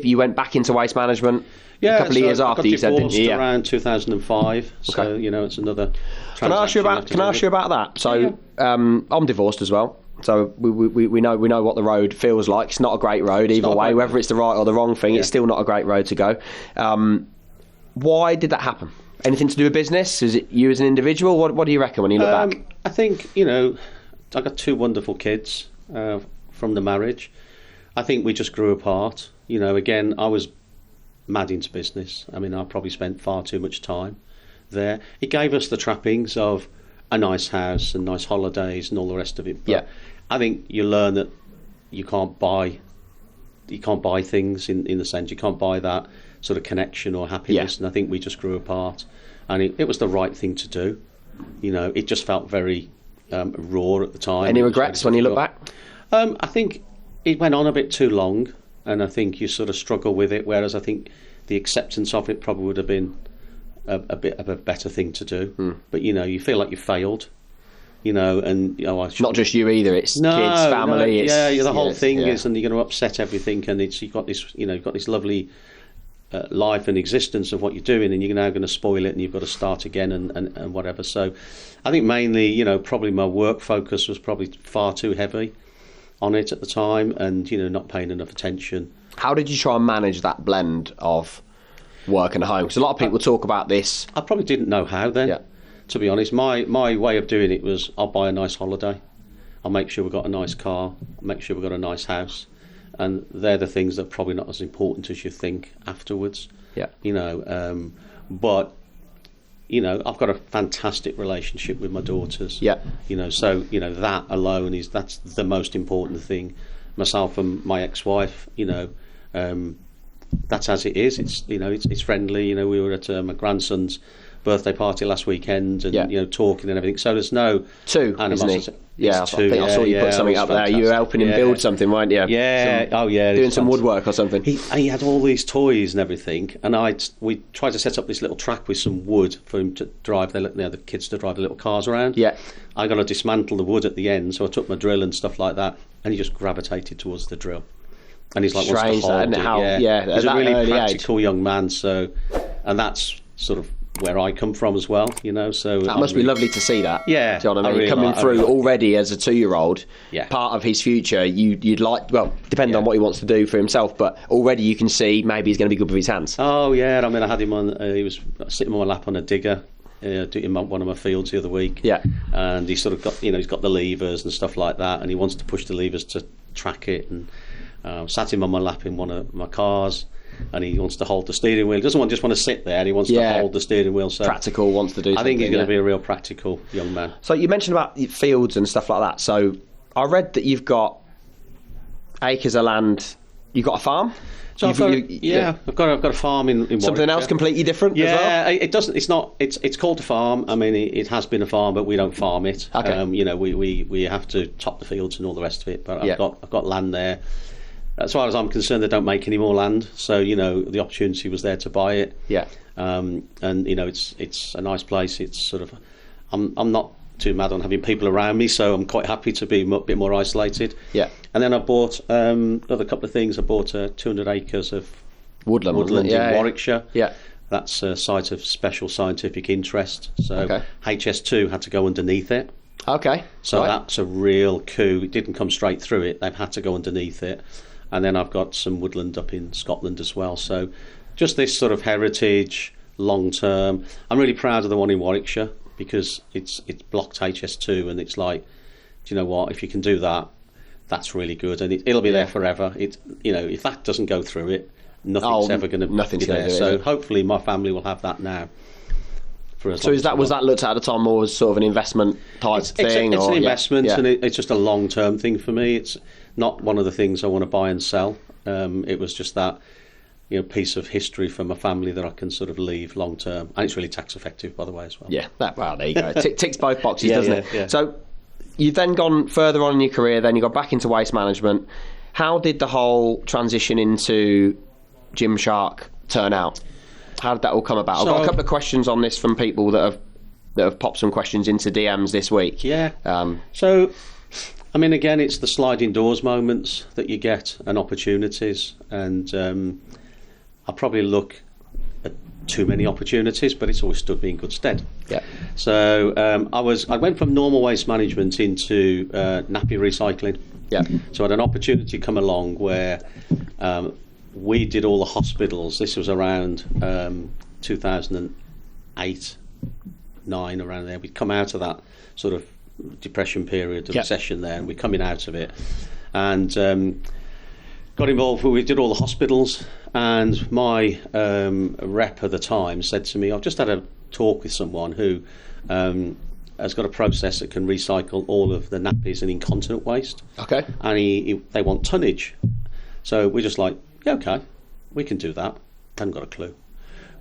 S2: you went back into waste management a couple of years after, you said, didn't you? Yeah,
S1: around 2005. So you know, it's another.
S2: Can I ask you about that? So I'm divorced as well. So we know what the road feels like. It's not a great road either way. Whether it's the right or the wrong thing, it's still not a great road to go. Why did that happen? Anything to do with business? Is it you as an individual? What do you reckon when you look back?
S1: I think, you know, I got 2 wonderful kids from the marriage. I think we just grew apart. You know, again, I was mad into business. I mean, I probably spent far too much time there. It gave us the trappings of a nice house and nice holidays and all the rest of it. But I think you learn that you can't buy things in the sense you can't buy that sort of connection or happiness. And I think we just grew apart, and it was the right thing to do. You know, it just felt very raw at the time.
S2: Any regrets when you look back?
S1: I think it went on a bit too long, and I think you sort of struggle with it, whereas I think the acceptance of it probably would have been a bit of a better thing to do. But you know, you feel like you failed, you know, and you know,
S2: not just you either, it's kids, family.
S1: The whole thing is, and you're going to upset everything, and you've got this lovely life and existence of what you're doing, and you're now going to spoil it, and you've got to start again and whatever. So I think mainly, you know, probably my work focus was probably far too heavy on it at the time, and you know, not paying enough attention.
S2: How did you try and manage that blend of work and home? Because a lot of people talk about this.
S1: I probably didn't know how then, to be honest. My way of doing it was, I'll buy a nice holiday, I'll make sure we've got a nice car, I'll make sure we've got a nice house. And they're the things that are probably not as important as you think afterwards. Yeah. You know, but you know, I've got a fantastic relationship with my daughters. Yeah. You know, so you know that alone that's the most important thing. Myself and my ex-wife, you know, that's as it is. It's, you know, it's friendly. You know, we were at my grandson's birthday party last weekend, and talking and everything. So there's no
S2: isn't he? Yeah,
S1: I
S2: think I saw you put something up there. You were helping him build something, weren't you?
S1: Yeah,
S2: doing some woodwork or something.
S1: He had all these toys and everything, and we tried to set up this little track with some wood for him to drive the kids to drive the little cars around.
S2: Yeah,
S1: I got to dismantle the wood at the end, so I took my drill and stuff like that, and he just gravitated towards the drill. And he's like,
S2: strange,
S1: wants to hold it. He's a really practical young man. So, and that's sort of where I come from as well, So
S2: that must be lovely to see that.
S1: Yeah,
S2: do you know what I mean?
S1: really
S2: coming through already as a 2-year-old.
S1: Yeah.
S2: Part of his future, you'd like. Well, depending on what he wants to do for himself, but already you can see maybe he's going to be good with his hands.
S1: Oh yeah, I mean, I had him on. He was sitting on my lap on a digger. In one of my fields the other week.
S2: Yeah.
S1: And he sort of got, he's got the levers and stuff like that, and he wants to push the levers to track it. And sat him on my lap in one of my cars, and he wants to hold the steering wheel. He doesn't just want to sit there. He wants to hold the steering wheel. So
S2: practical, wants to do something.
S1: I think he's going to be a real practical young man.
S2: So you mentioned about fields and stuff like that. So I read that you've got acres of land. You've got a farm.
S1: So I've got a farm in
S2: something Warwickshire. Else completely different.
S1: Yeah,
S2: as well?
S1: It doesn't. It's not. It's called a farm. I mean, it has been a farm, but we don't farm it.
S2: Okay.
S1: We have to top the fields and all the rest of it. But I've got land there. As far as I'm concerned, they don't make any more land. So the opportunity was there to buy it.
S2: Yeah.
S1: And it's a nice place. It's sort of. I'm not too mad on having people around me, so I'm quite happy to be a bit more isolated.
S2: Yeah.
S1: And then I bought another couple of things. I bought 200 acres of woodland in Warwickshire.
S2: Yeah.
S1: That's a site of special scientific interest. So HS2 had to go underneath it.
S2: Okay.
S1: So that's a real coup. It didn't come straight through it. They've had to go underneath it. And then I've got some woodland up in Scotland as well. So just this sort of heritage, long term. I'm really proud of the one in Warwickshire, because it's blocked HS2, and it's like, do you know what? If you can do that, that's really good, and it'll be there forever. If that doesn't go through it, nothing's ever going to be there. So hopefully, my family will have that now. Was
S2: that looked at the time more as sort of an investment type thing?
S1: It's an investment, and it's just a long term thing for me. It's not one of the things I want to buy and sell. It was just that. Piece of history from a family that I can sort of leave long term, and it's really tax effective, by the way, as well.
S2: Yeah, there you go. Ticks both boxes, doesn't it?
S1: Yeah.
S2: So you've then gone further on in your career. Then you got back into waste management. How did the whole transition into Gymshark turn out? How did that all come about? I've got a couple of questions on this from people that have popped some questions into DMs this week.
S1: Yeah. So, I mean, again, it's the sliding doors moments that you get, and opportunities, and I probably look at too many opportunities, but it's always stood me in good stead.
S2: Yeah.
S1: So I went from normal waste management into nappy recycling.
S2: Yeah.
S1: So I had an opportunity come along where we did all the hospitals. This was around 2008, 9, around there. We'd come out of that sort of depression period of recession there, and we're coming out of it, and got involved. We did all the hospitals, and my rep at the time said to me, I've just had a talk with someone who has got a process that can recycle all of the nappies and incontinent waste.
S2: Okay.
S1: And they want tonnage. So we're just like, yeah, okay, we can do that. Hadn't got a clue,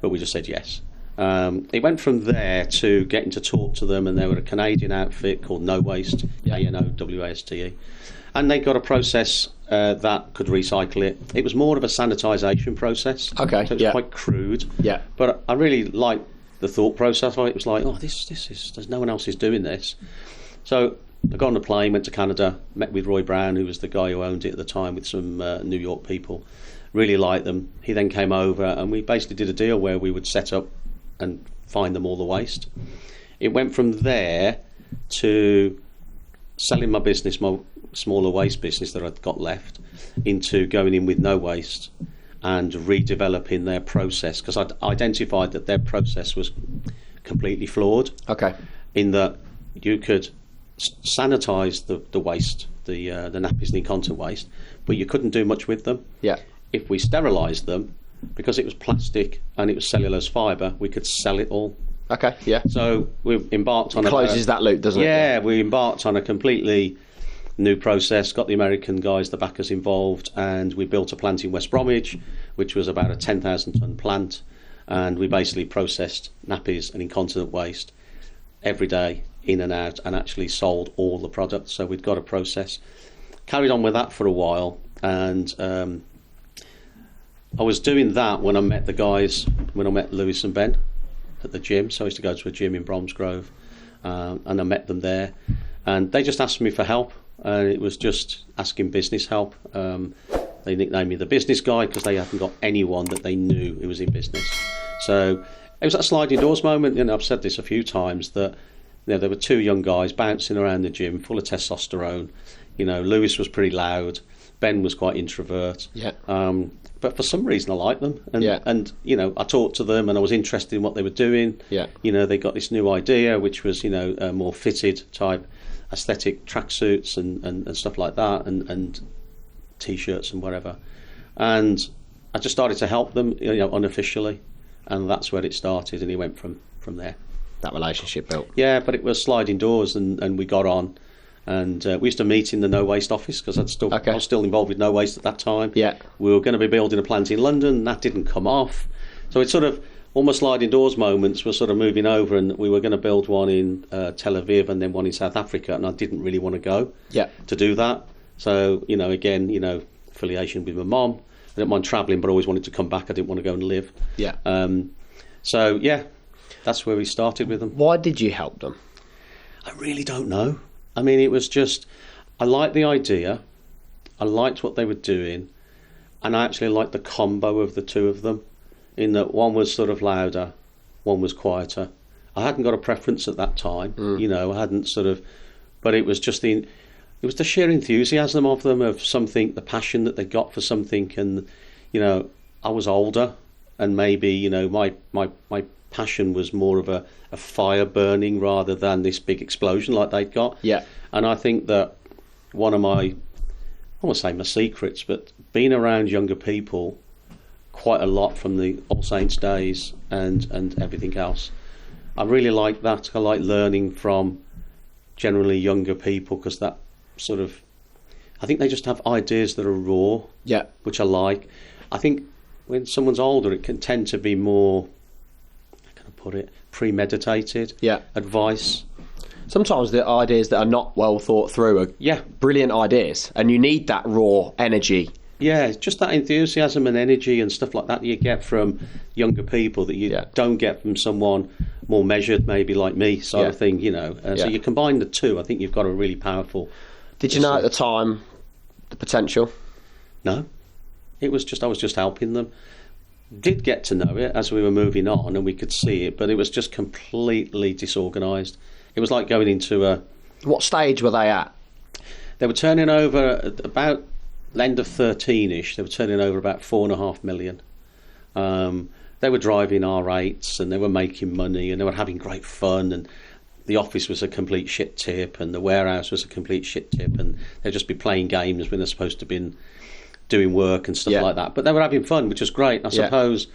S1: but we just said yes. It went from there to getting to talk to them, and they were a Canadian outfit called No Waste, ANOWASTE, and they got a process that could recycle it. It was more of a sanitisation process.
S2: Okay.
S1: So it was quite crude.
S2: Yeah.
S1: But I really liked the thought process. It was like, oh, this is, there's no one else is doing this. So I got on a plane, went to Canada, met with Roy Brown, who was the guy who owned it at the time, with some New York people. Really liked them. He then came over, and we basically did a deal where we would set up and find them all the waste. It went from there to selling my business, my smaller waste business that I'd got left, into going in with No Waste and redeveloping their process, because I'd identified that their process was completely flawed.
S2: Okay.
S1: In that you could sanitise the waste, the nappies and the incontinent waste, but you couldn't do much with them.
S2: Yeah.
S1: If we sterilised them, because it was plastic and it was cellulose fibre, we could sell it all.
S2: Okay, yeah.
S1: So we embarked on
S2: closes that loop, doesn't it?
S1: Yeah, we embarked on a completely new process, got the American guys, the backers involved, and we built a plant in West Bromwich, which was about a 10,000 tonne plant. and we basically processed nappies and incontinent waste every day, in and out, and actually sold all the products. So we'd got a process. Carried on with that for a while, and I was doing that when I met the guys, when I met Lewis and Ben at the gym. So I used to go to a gym in Bromsgrove, and I met them there, and they just asked me for help, and it was just asking business help. They nicknamed me the business guy because they hadn't got anyone that they knew who was in business. So it was that sliding doors moment. I've said this a few times, that there were two young guys bouncing around the gym full of testosterone. Lewis was pretty loud, Ben was quite introvert.
S2: Yeah.
S1: But for some reason I liked them, and
S2: Yeah.
S1: and I talked to them, and I was interested in what they were doing.
S2: Yeah.
S1: They got this new idea, which was a more fitted type aesthetic tracksuits and stuff like that, and t-shirts and whatever. And I just started to help them, unofficially, and that's where it started, and it went from there.
S2: That relationship built.
S1: Yeah, but it was sliding doors, and we got on, and we used to meet in the No Waste office because I was still involved with No Waste at that time.
S2: Yeah.
S1: We were going to be building a plant in London, and that didn't come off. So it's sort of almost sliding doors moments. We're sort of moving over, and we were going to build one in Tel Aviv and then one in South Africa, and I didn't really want to go to do that. So, again, affiliation with my mum. I didn't mind travelling, but I always wanted to come back. I didn't want to go and live.
S2: Yeah.
S1: So, yeah, that's where we started with them.
S2: Why did you help them?
S1: I really don't know. I mean, it was just, I liked the idea. I liked what they were doing. And I actually liked the combo of the two of them, in that one was sort of louder, one was quieter. I hadn't got a preference at that time. I hadn't sort of, but it was just it was the sheer enthusiasm of them, of something, the passion that they got for something. And I was older, and maybe my passion was more of a fire burning rather than this big explosion like they'd got.
S2: Yeah.
S1: And I think that one of I won't say my secrets, but being around younger people quite a lot from the All Saints days and everything else, I really like that. I like learning from generally younger people, because that sort of, I think they just have ideas that are raw, which I like. I think when someone's older, it can tend to be more, how can I put it, premeditated advice.
S2: Sometimes the ideas that are not well thought through are brilliant ideas, and you need that raw energy.
S1: Yeah, just that enthusiasm and energy and stuff like that you get from younger people that you don't get from someone more measured, maybe like me, sort of thing, So you combine the two, I think you've got a really powerful...
S2: Did you know at the time the potential?
S1: No. It was just, I was just helping them. Did get to know it as we were moving on, and we could see it, but it was just completely disorganised. It was like going into a...
S2: What stage were they at?
S1: They were turning over at about end of 13-ish. They were turning over about 4.5 million. They were driving R8s, and they were making money, and they were having great fun, and the office was a complete shit tip, and the warehouse was a complete shit tip, and they'd just be playing games when they're supposed to be doing work and stuff like that. But they were having fun, which was great. I suppose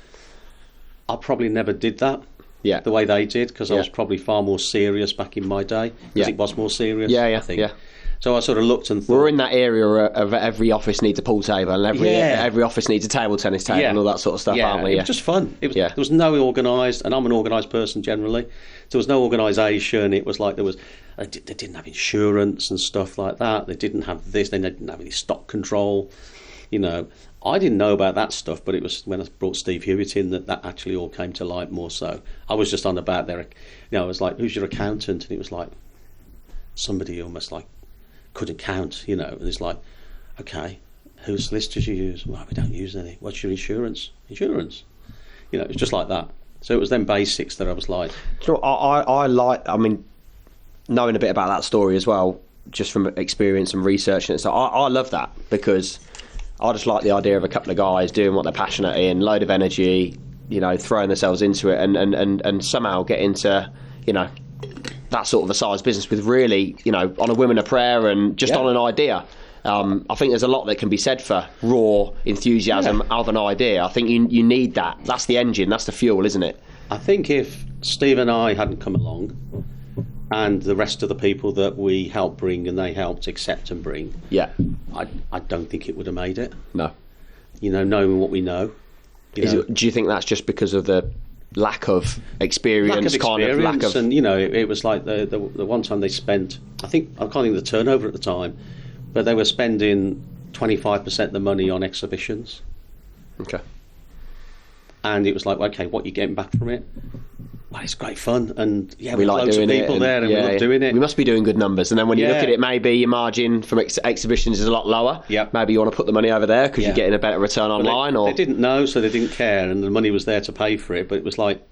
S1: I probably never did that the way they did, because I was probably far more serious back in my day, because it was more serious, I think. So I sort of looked and thought...
S2: We're in that area of every office needs a pool table, and every office needs a table tennis table and all that sort of stuff, aren't we?
S1: It was just fun. There was no organised, and I'm an organised person generally. There was no organisation. It was like they didn't have insurance and stuff like that. They didn't have this. They didn't have any stock control. I didn't know about that stuff, but it was when I brought Steve Hewitt in that actually all came to light more so. I was just on about their... I was like, who's your accountant? And it was like somebody almost like couldn't count, and it's like, okay, whose solicitors you use? Well, we don't use any. What's your insurance? Insurance. It's just like that. So it was them basics that I was like...
S2: So I like, knowing a bit about that story as well, just from experience and research, and so I love that, because I just like the idea of a couple of guys doing what they're passionate in, load of energy, throwing themselves into it, and somehow get into, that sort of a size business with really, on a whim and a prayer and just on an idea. I think there's a lot that can be said for raw enthusiasm of an idea. I think you need that. That's the engine, that's the fuel, isn't it?
S1: I think if Steve and I hadn't come along, and the rest of the people that we helped bring and they helped accept and bring, I don't think it would have made it.
S2: No.
S1: Knowing what we know.
S2: Do you think that's just because of the lack of experience,
S1: and it was like the one time they spent, I can't think of the turnover at the time, but they were spending 25% of the money on exhibitions.
S2: Okay.
S1: And it was like, okay, what are you getting back from it? Well, it's great fun, and
S2: we like
S1: loads
S2: doing
S1: of people there, and we love doing it.
S2: We must be doing good numbers, and then when you look at it, maybe your margin from exhibitions is a lot lower.
S1: Yep.
S2: Maybe you want to put the money over there because you're getting a better return online.
S1: They didn't know, so they didn't care, and the money was there to pay for it. But it was like,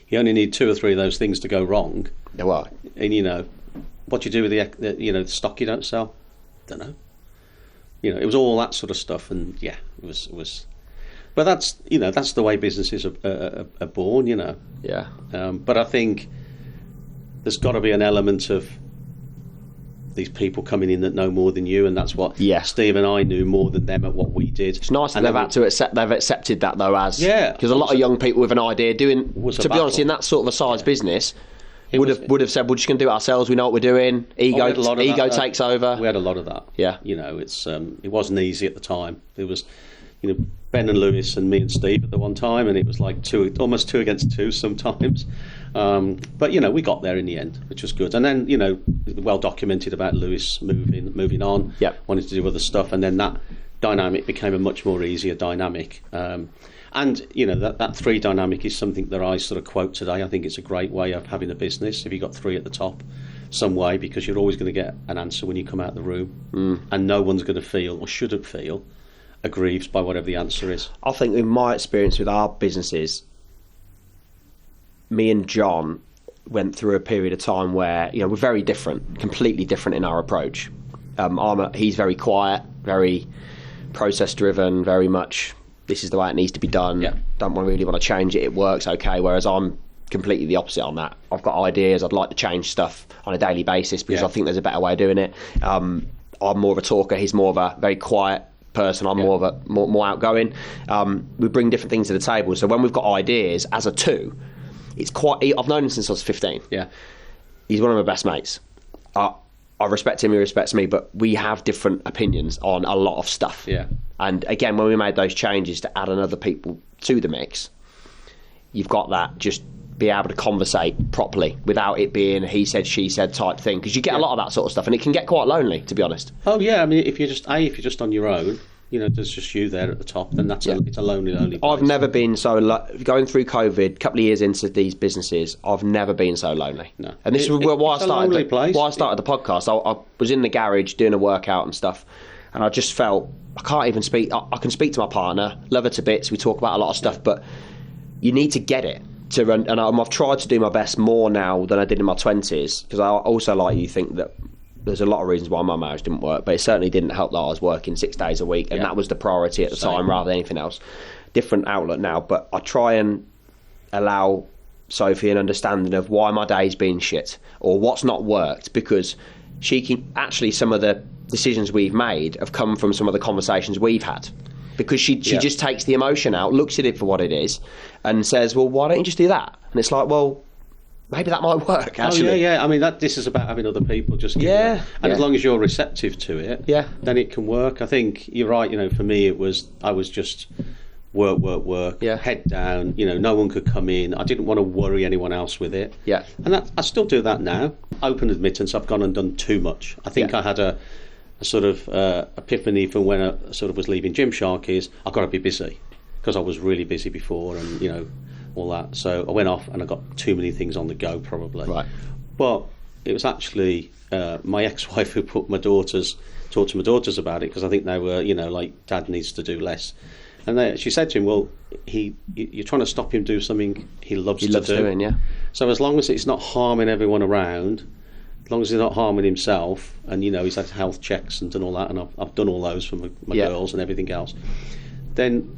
S1: you only need 2 or 3 of those things to go wrong.
S2: Yeah, well,
S1: and what do you do with the stock you don't sell? Don't know. It was all that sort of stuff, and it was. But that's the way businesses are born,
S2: Yeah.
S1: But I think there's got to be an element of these people coming in that know more than you, and that's what Steve and I knew more than them at what we did.
S2: It's nice that they've accepted that though, because a lot of young people with an idea to be honest, in that sort of a size business. Would have said, we're just going to do it ourselves. We know what we're doing. Ego takes over.
S1: We had a lot of that.
S2: Yeah.
S1: It wasn't easy at the time. It was, Ben and Lewis and me and Steve at the one time, and it was like almost 2 against 2 sometimes. But we got there in the end, which was good. And then well documented about Lewis moving on, wanting to do other stuff, and then that dynamic became a much more easier dynamic. And that 3 dynamic is something that I sort of quote today. I think it's a great way of having a business. If you've got 3 at the top, some way, because you're always going to get an answer when you come out of the room, and no one's going to feel or shouldn't feel aggrieved by whatever the answer is.
S2: I think in my experience with our businesses, me and John went through a period of time where we're very different, completely different in our approach. He's very quiet, very process driven, very much this is the way it needs to be done. Don't really want to change it. It works okay. Whereas I'm completely the opposite on that. I've got ideas. I'd like to change stuff on a daily basis because I think there's a better way of doing it. I'm more of a talker. He's more of a very quiet person. I'm more of a more outgoing. We bring different things to the table. So when we've got ideas as a 2, it's quite. I've known him since I was 15.
S1: Yeah,
S2: he's one of my best mates. I respect him, he respects me, but we have different opinions on a lot of stuff.
S1: Yeah.
S2: And again, when we made those changes to add another people to the mix, you've got that just be able to conversate properly without it being a he said, she said type thing, because you get a lot of that sort of stuff, and it can get quite lonely, to be honest.
S1: Oh yeah, I mean, if you're just on your own, there's just you there at the top, then it's a lonely place.
S2: I've never been so going through COVID, a couple of years into these businesses, I've never been so lonely.
S1: No.
S2: And this is why I started the podcast. I was in the garage doing a workout and stuff, and I just felt I can't even speak. I can speak to my partner, love her to bits. We talk about a lot of stuff, but you need to get it to run. And I've tried to do my best more now than I did in my 20s, because I also, like you, think that there's a lot of reasons why my marriage didn't work, but it certainly didn't help that I was working 6 days a week, and that was the priority at the time rather than anything else. Different outlook now, but I try and allow Sophie an understanding of why my day's been shit or what's not worked, because she can actually, some of the decisions we've made have come from some of the conversations we've had, because she just takes the emotion out, looks at it for what it is, and says, well, why don't you just do that? And it's like, well, maybe that might work, actually.
S1: Oh, yeah. I mean, this is about having other people just give it. And as long as you're receptive to it, then it can work. I think you're right. For me, I was just work, head down. No one could come in. I didn't want to worry anyone else with it.
S2: Yeah.
S1: And I still do that now. Open admittance, I've gone and done too much. I think I had a sort of epiphany from when I sort of was leaving Gymshark is I've got to be busy, because I was really busy before, and all that. So I went off and I got too many things on the go, probably.
S2: Right.
S1: But it was actually my ex-wife who talked to my daughters about it, because I think they were, like, Dad needs to do less. And she said to him, well, you're trying to stop him do something he loves to do.
S2: Doing, yeah.
S1: So as long as it's not harming everyone around, as long as he's not harming himself, and he's had health checks and done all that, and I've done all those for my girls and everything else, then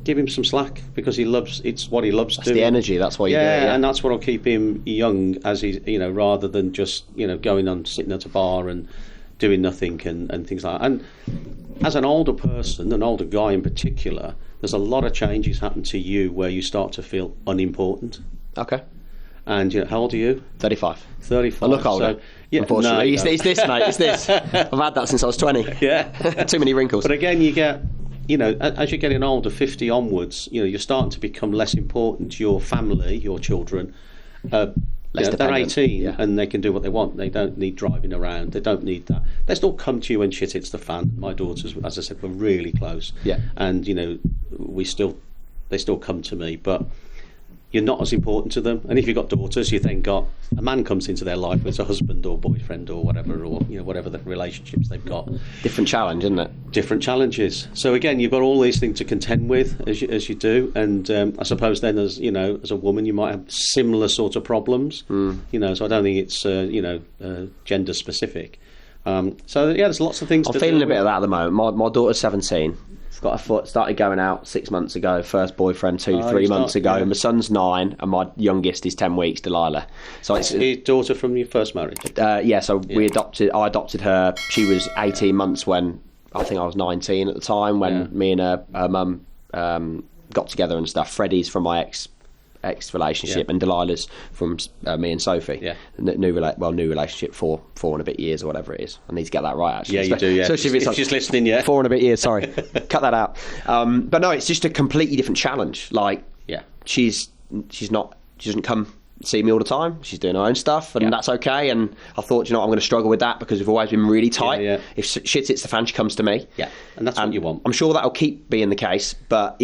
S1: give him some slack, because it's what he loves to do.
S2: That's the energy, that's why you do it. Yeah,
S1: and that's what'll keep him young, as he, rather than just, going on, sitting at a bar and doing nothing and things like that. And as an older person, an older guy in particular, there's a lot of changes happen to you where you start to feel unimportant.
S2: Okay.
S1: And how old are you?
S2: 35.
S1: 35.
S2: I look older. So, unfortunately, it's this, mate. It's this. I've had that since I was 20.
S1: Yeah.
S2: Too many wrinkles.
S1: But again, you get as you're getting older, 50 onwards, you're starting to become less important to your family, your children. They're 18 and they can do what they want. They don't need driving around. They don't need that. They still come to you when shit hits the fan. My daughters, as I said, were really close.
S2: Yeah.
S1: And they still come to me, but you're not as important to them. And if you've got daughters, you then got a man comes into their life, it's a husband or boyfriend or whatever, or whatever the relationships they've got.
S2: Different challenge, isn't it?
S1: Different challenges. So again, you've got all these things to contend with as you do. And I suppose then, as a woman, you might have similar sort of problems. So I don't think it's gender specific. There's lots of things.
S2: I'm feeling a bit of that at the moment. My daughter's 17. Got a foot, started going out 6 months ago, first boyfriend 3 months ago. Yeah. My son's 9 and my youngest is 10 weeks, Delilah. So it's
S1: your daughter from your first marriage?
S2: I adopted her. She was 18 months when I think I was 19 at the time, when me and her mum got together and stuff. Freddie's from my ex relationship, and Delilah's from me and Sophie.
S1: Yeah.
S2: New relationship, four and a bit years or whatever it is. I need to get that right, actually.
S1: Yeah, you do. Yeah.
S2: So
S1: if she's listening,
S2: 4 and a bit years. Sorry, cut that out. But no, it's just a completely different challenge. Like, she doesn't come see me all the time. She's doing her own stuff, and that's okay. And I thought, I'm going to struggle with that because we've always been really tight.
S1: Yeah.
S2: If shit hits the fan, she comes to me.
S1: Yeah, and that's what you want.
S2: I'm sure that'll keep being the case. But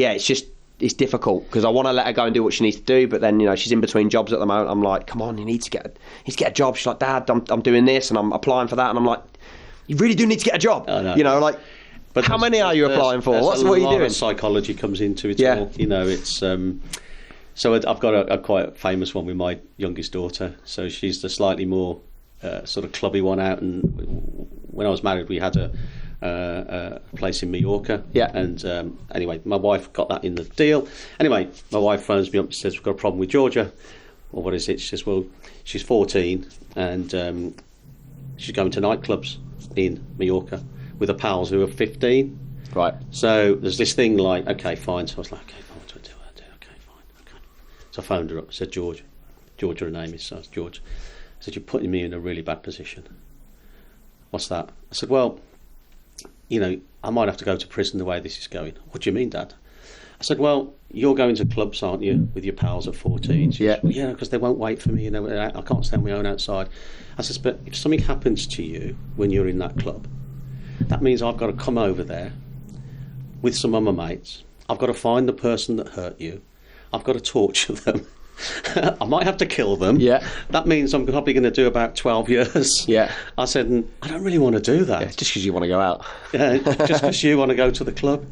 S2: it's difficult because I want to let her go and do what she needs to do, but then she's in between jobs at the moment. I'm like, come on, you need to get a job. She's like, Dad, I'm doing this and I'm applying for that, and I'm like, you really do need to get a job.
S1: Oh, no.
S2: But how many are you applying for? What are you doing?
S1: Psychology comes into it all. It's so I've got a quite famous one with my youngest daughter. So she's the slightly more sort of clubby one out. And when I was married, we had a place in Mallorca.
S2: Yeah.
S1: And anyway, my wife got that in the deal. Anyway, my wife phones me up and says, we've got a problem with Georgia. Well, what is it? She says, well, she's 14 and she's going to nightclubs in Mallorca with her pals who are 15.
S2: Right.
S1: So there's this thing like, okay, fine. So I was like, okay, fine, what do I do? Okay, fine, okay. So I phoned her up. I said, Georgia, her name is, so it's George. I said, you're putting me in a really bad position. What's that? I said, well, I might have to go to prison the way this is going. What do you mean, Dad? I said, well, you're going to clubs, aren't you, with your pals at 14? She
S2: Yeah.
S1: Said, well, because they won't wait for me. I can't stay on my own outside. I said, but if something happens to you when you're in that club, that means I've got to come over there with some of my mates. I've got to find the person that hurt you. I've got to torture them. I might have to kill them.
S2: Yeah.
S1: That means I'm probably going to do about 12 years.
S2: Yeah.
S1: I said, I don't really want to do that.
S2: Yeah, just because you want to go out.
S1: Yeah, just because you want to go to the club.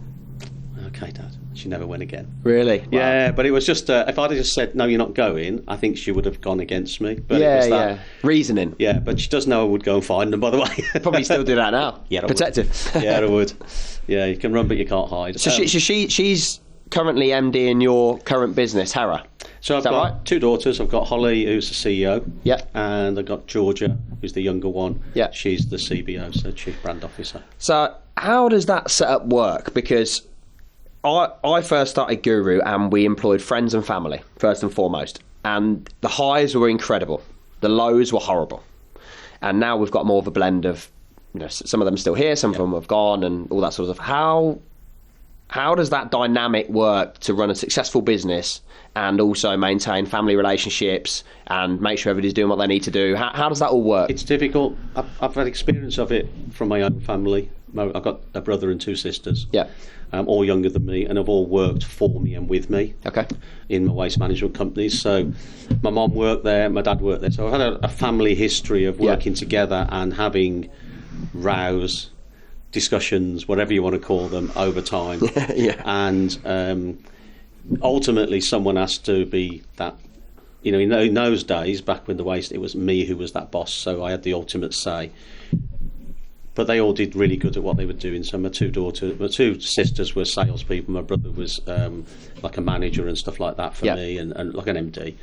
S1: Okay, Dad. She never went again.
S2: Really? Wow.
S1: Yeah, but it was just, if I'd have just said, no, you're not going, I think she would have gone against me. But
S2: yeah,
S1: it was that,
S2: reasoning.
S1: Yeah, but she does know I would go and find them, by the way.
S2: Probably still do that now.
S1: Yeah,
S2: protective.
S1: Yeah, I would. Yeah, you can run, but you can't hide.
S2: So she's currently MD in your current business, Hera.
S1: So I've got 2 daughters. I've got Holly, who's the CEO.
S2: Yeah.
S1: And I've got Georgia, who's the younger one.
S2: Yeah.
S1: She's the CBO, so Chief Brand Officer.
S2: So how does that setup work? Because I first started Guru and we employed friends and family, first and foremost. And the highs were incredible. The lows were horrible. And now we've got more of a blend of, some of them are still here, some of them have gone and all that sort of stuff. How does that dynamic work to run a successful business and also maintain family relationships and make sure everybody's doing what they need to do? How does that all work?
S1: It's difficult. I've had experience of it from my own family. I've got a brother and 2 sisters,
S2: yeah,
S1: all younger than me, and have all worked for me and with me.
S2: Okay.
S1: In my waste management companies. So my mum worked there, my dad worked there. So I've had a family history of working together and having rows, discussions, whatever you want to call them, over time.
S2: Yeah.
S1: And ultimately someone has to be that, in those days, back when the waste, it was me who was that boss, so I had the ultimate say. But they all did really good at what they were doing. So my 2 sisters were salespeople, my brother was like a manager and stuff like that for me, and like an MD.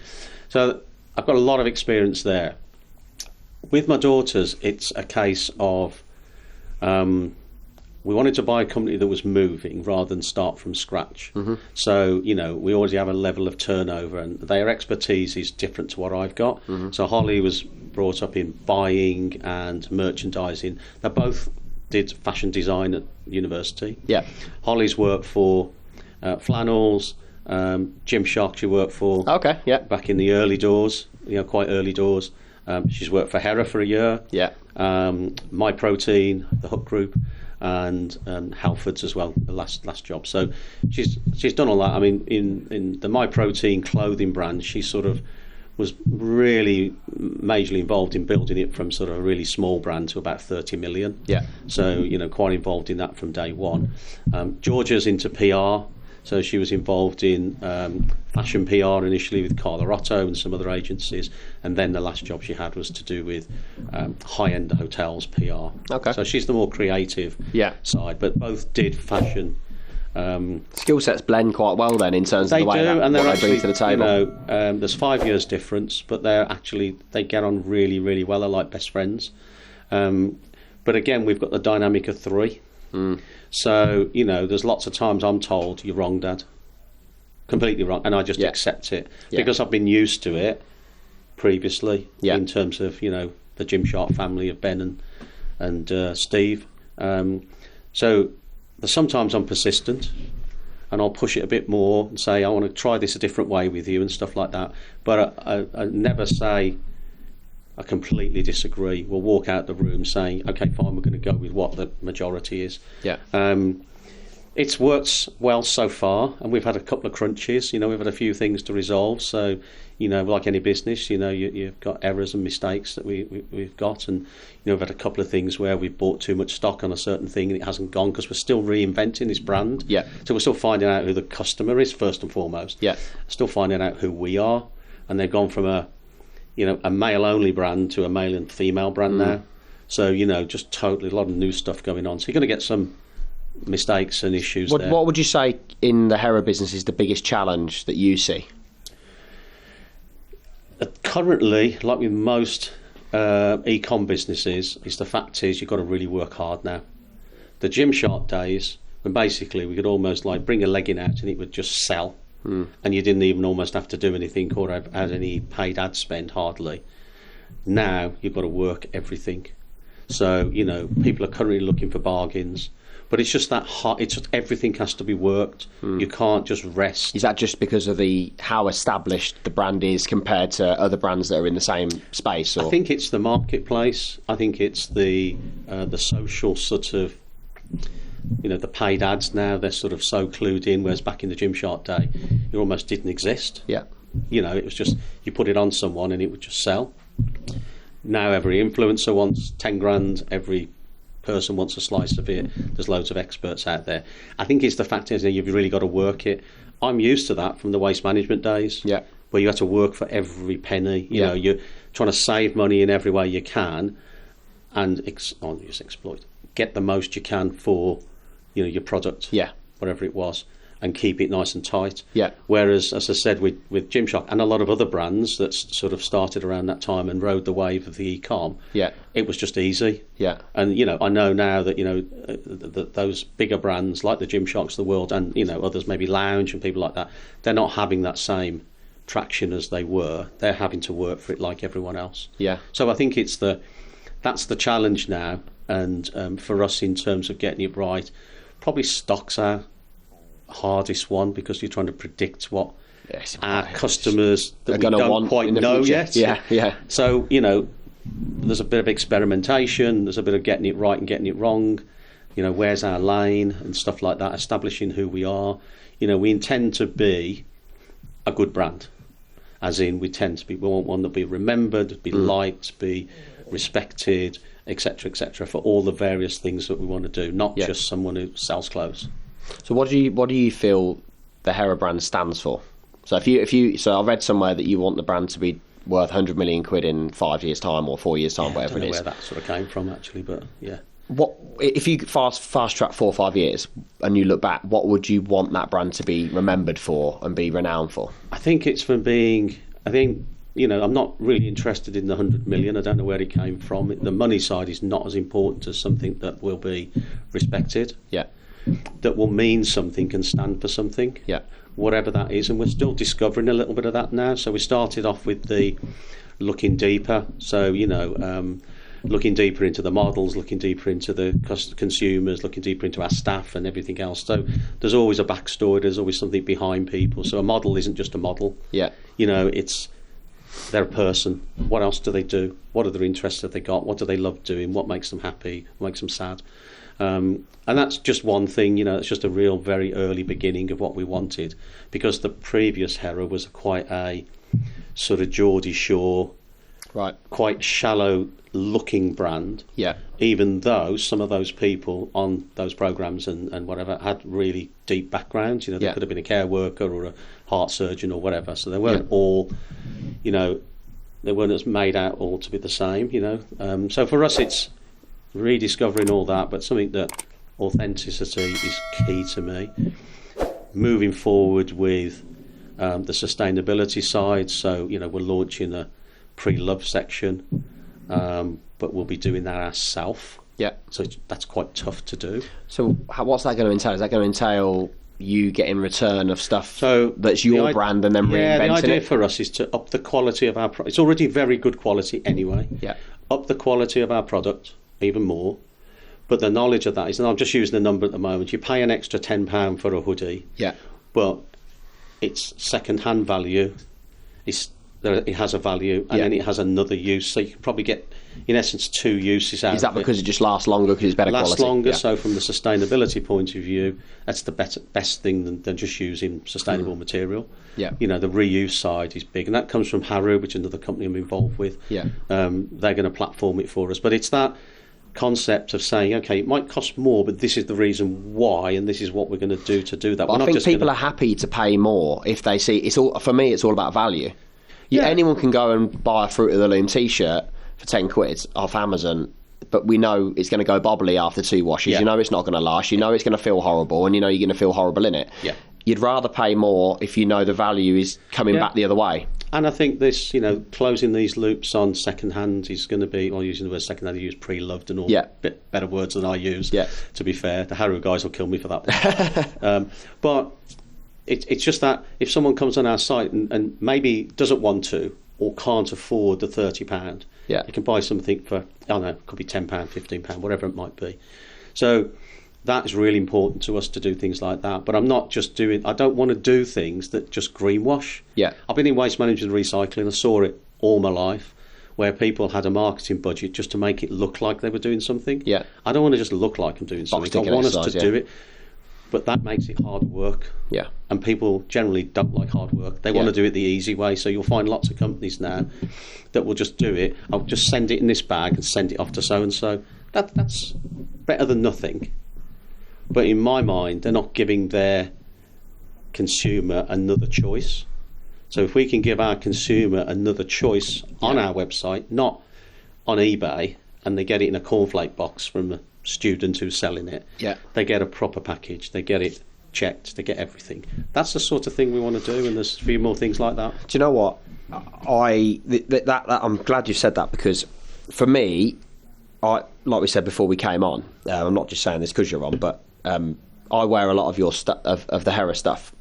S1: So I've got a lot of experience there. With my daughters, it's a case of we wanted to buy a company that was moving rather than start from scratch. Mm-hmm. So, we already have a level of turnover and their expertise is different to what I've got. Mm-hmm. So Holly was brought up in buying and merchandising. They're both did fashion design at university.
S2: Yeah.
S1: Holly's worked for Flannels, Gymshark she worked for.
S2: Okay, yeah.
S1: Back in the early doors, quite early doors. She's worked for Hera for a year.
S2: Yeah.
S1: My Protein, the Hook Group, and Halfords as well, the last job. So she's done all that. I mean, in the My Protein clothing brand, she sort of was really majorly involved in building it from sort of a really small brand to about 30 million.
S2: Yeah.
S1: So, quite involved in that from day one. Georgia's into PR, so she was involved in fashion PR initially with Carla Otto and some other agencies, and then the last job she had was to do with high-end hotels PR.
S2: Okay.
S1: So she's the more creative side, but both did fashion.
S2: Skill sets blend quite well then in terms of the way
S1: and
S2: what they bring to the table.
S1: There's 5 years difference, but they get on really, really well. They're like best friends. But again, we've got the dynamic of 3. So there's lots of times I'm told you're wrong, Dad, completely wrong, and I just accept it because I've been used to it previously in terms of the Gymshark family of Ben and Steve. So sometimes I'm persistent and I'll push it a bit more and say I want to try this a different way with you and stuff like that, but I never say I completely disagree. We'll walk out the room saying okay, fine, we're going to go with what the majority is. It's worked well so far, and we've had a couple of crunches. We've had a few things to resolve. So, like any business, you've got errors and mistakes that we've got, and we've had a couple of things where we've bought too much stock on a certain thing and it hasn't gone because we're still reinventing this brand.
S2: Yeah.
S1: So we're still finding out who the customer is first and foremost.
S2: Yeah.
S1: Still finding out who we are, and they've gone from a male-only brand to a male and female brand now. So just totally a lot of new stuff going on. So you're going to get some mistakes and issues there.
S2: What would you say in the Hera business is the biggest challenge that you see?
S1: Currently, like with most e-com businesses, the fact is you've got to really work hard now. The Gymshark days, when basically we could almost like bring a legging out and it would just sell, and you didn't even almost have to do anything or have any paid ad spend, hardly. Now you've got to work everything. So people are currently looking for bargains. But it's just that hot. It's just everything has to be worked. You can't just rest.
S2: Is that just because of how established the brand is compared to other brands that are in the same space? Or?
S1: I think it's the marketplace. I think it's the social sort of, the paid ads now. They're sort of so clued in. Whereas back in the Gymshark day, it almost didn't exist.
S2: Yeah.
S1: It was just you put it on someone and it would just sell. Now every influencer wants 10 grand. Every person wants a slice of it. There's loads of experts out there. I think it's the fact is that you've really got to work it. I'm used to that from the waste management days, where you have to work for every penny. You're trying to save money in every way you can, and get the most you can for your product, whatever it was, and keep it nice and tight. Whereas, as I said, with Gymshark and a lot of other brands that sort of started around that time and rode the wave of the e-com, it was just easy. And I know now that that those bigger brands like the Gymsharks of the world and others, maybe Lounge and people like that, they're not having that same traction as they were. They're having to work for it like everyone else. So I think that's the challenge now, and for us in terms of getting it right, probably stocks are hardest one because you're trying to predict what our customers that we don't quite know yet. So there's a bit of experimentation, there's a bit of getting it right and getting it wrong, where's our lane and stuff like that, establishing who we are. We intend to be a good brand, as in we want one that be remembered, be liked, be respected, etc., for all the various things that we want to do, not just someone who sells clothes.
S2: So what do you feel the Hera brand stands for? So so I read somewhere that you want the brand to be worth 100 million quid in 5 years' time or 4 years' time, whatever it is.
S1: I don't know where that sort of came from actually, but yeah.
S2: What if you fast track 4 or 5 years and you look back? What would you want that brand to be remembered for and be renowned for?
S1: I think it's for being. I'm not really interested in the 100 million. I don't know where it came from. The money side is not as important as something that will be respected. That will mean something and stand for something, whatever that is, and we're still discovering a little bit of that now. So we started off with the looking deeper. So looking deeper into the models, looking deeper into the consumers, looking deeper into our staff and everything else. So there's always a backstory, there's always something behind people. So a model isn't just a model.
S2: Yeah.
S1: You know, they're a person. What else do they do? What are their interests that they got? What do they love doing? What makes them happy? What makes them sad? And that's just one thing, you know, it's just a real very early beginning of what we wanted, because the previous Hera was quite a sort of Geordie Shore,
S2: right,
S1: quite shallow looking brand.
S2: Yeah.
S1: Even though some of those people on those programs and whatever had really deep backgrounds, you know, they could have been a care worker or a heart surgeon or whatever. So they weren't all, you know, they weren't as made out all to be the same, you know. So for us, it's rediscovering all that, but something that authenticity is key to me. Moving forward with the sustainability side, so you know, we're launching a pre-love section, but we'll be doing that ourselves.
S2: Yeah.
S1: So that's quite tough to do.
S2: So what's that going to entail? Is that going to entail you getting return of stuff
S1: so
S2: that's your brand and then reinventing it?
S1: Yeah, the idea for us is to up the quality of our product. It's already very good quality anyway.
S2: Yeah.
S1: Up the quality of our product even more. But the knowledge of that is, and I'm just using the number at the moment, you pay an extra £10 for a hoodie.
S2: Yeah.
S1: But it's second-hand value. It has a value, and then it has another use. So you can probably get, in essence, 2 uses out of it.
S2: Is that because it just lasts longer because it's better quality?
S1: Lasts longer, so from the sustainability point of view, that's the best thing than just using sustainable material.
S2: Yeah.
S1: You know, the reuse side is big, and that comes from Hera, which is another company I'm involved with.
S2: Yeah.
S1: They're going to platform it for us. But it's that concept of saying, okay, it might cost more, but this is the reason why, and this is what we're going to do that.
S2: I think people are happy to pay more if they see it's all. For me, it's all about value. Yeah. Anyone can go and buy a Fruit of the Loom t-shirt for 10 quid off Amazon, but we know it's going to go bobbly after 2 washes. You know it's not going to last. You know it's going to feel horrible, and you know you're going to feel horrible in it.
S1: Yeah.
S2: You'd rather pay more if you know the value is coming back the other way.
S1: And I think this, you know, closing these loops on second-hand is going to be, or using the word second-hand, you use pre-loved and all bit better words than I use, to be fair. The Hera guys will kill me for that one. But it's just that if someone comes on our site and maybe doesn't want to or can't afford the £30, you can buy something for, I don't know, it could be £10, £15, whatever it might be. So that is really important to us to do things like that. But I don't want to do things that just greenwash. Yeah. I've been in waste management and recycling. I saw it all my life, where people had a marketing budget just to make it look like they were doing something. Yeah. I don't want to just look like I'm doing something. I want us to do it. But that makes it hard work. Yeah. And people generally don't like hard work. They want to do it the easy way. So you'll find lots of companies now that will just do it. I'll just send it in this bag and send it off to so-and-so. That's better than nothing. But in my mind, they're not giving their consumer another choice. So if we can give our consumer another choice on our website, not on eBay, and they get it in a cornflake box from a student who's selling it, they get a proper package, they get it checked, they get everything. That's the sort of thing we want to do, and there's a few more things like that.
S2: Do you know what? I'm glad you said that, because for me, like we said before we came on, I'm not just saying this because you're on, but I wear a lot of your stuff, of the Hera stuff.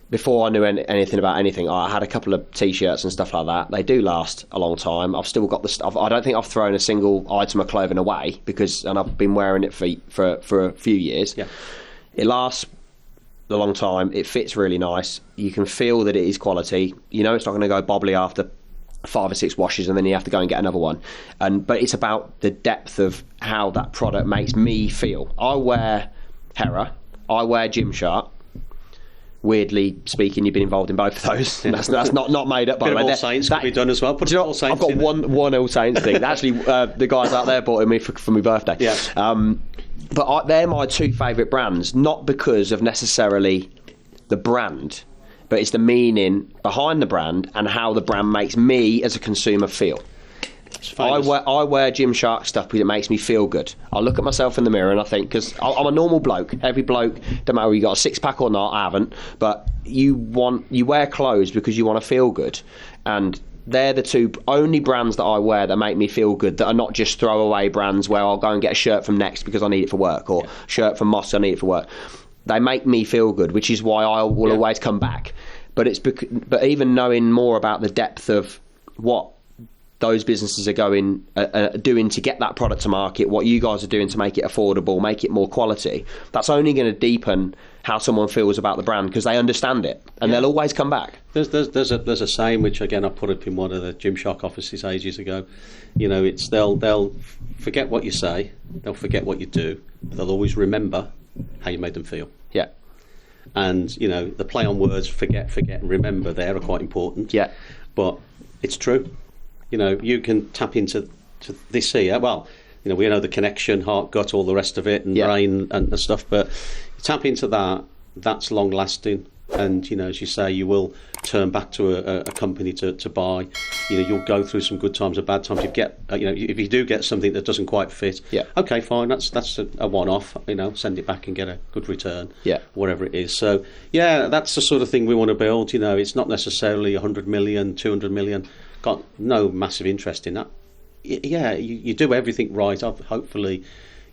S2: Before I knew anything about anything, I had a couple of t-shirts and stuff like that. They do last a long time. I've still got the stuff. I don't think I've thrown a single item of clothing away, and I've been wearing it for a few years. Yeah. It lasts a long time. It fits really nice. You can feel that it is quality. You know it's not going to go bobbly after 5 or 6 washes and then you have to go and get another one. But it's about the depth of how that product makes me feel. I wear Hera. I wear Gymshark. Weirdly speaking, you've been involved in both of those. That's not made up, by the way.
S1: All Saints could be done as well. Put All Saints.
S2: I've got one All Saints thing. Actually, the guys out there bought it me for my birthday. Yeah. But they're my 2 favourite brands, not because of necessarily the brand, but it's the meaning behind the brand and how the brand makes me as a consumer feel. I wear Gymshark stuff because it makes me feel good. I look at myself in the mirror and I think, because I'm a normal bloke. Every bloke, don't matter whether you got a 6-pack or not, I haven't. But you wear clothes because you want to feel good, and they're the 2 only brands that I wear that make me feel good, that are not just throwaway brands where I'll go and get a shirt from Next because I need it for work, or shirt from Moss, I need it for work. They make me feel good, which is why I will always come back. But but even knowing more about the depth of what those businesses are going doing to get that product to market, what you guys are doing to make it affordable, make it more quality, that's only going to deepen how someone feels about the brand, because they understand it and they'll always come back.
S1: There's a saying, which again I put up in one of the Gymshark offices ages ago. It's they'll forget what you say, they'll forget what you do, but they'll always remember how you made them feel.
S2: Yeah.
S1: And the play on words, forget and remember, there are quite important.
S2: Yeah.
S1: But it's true. You can tap into this here. Well, we know the connection, heart, gut, all the rest of it, and brain and the stuff. But you tap into that. That's long lasting. And as you say, you will turn back to a company to buy. You'll go through some good times or bad times. You get, if you do get something that doesn't quite fit, okay, fine. That's a one-off. Send it back and get a good return. Whatever it is. So that's the sort of thing we want to build. It's not necessarily 100 million, 200 million. Got no massive interest in that. You do everything right. Hopefully,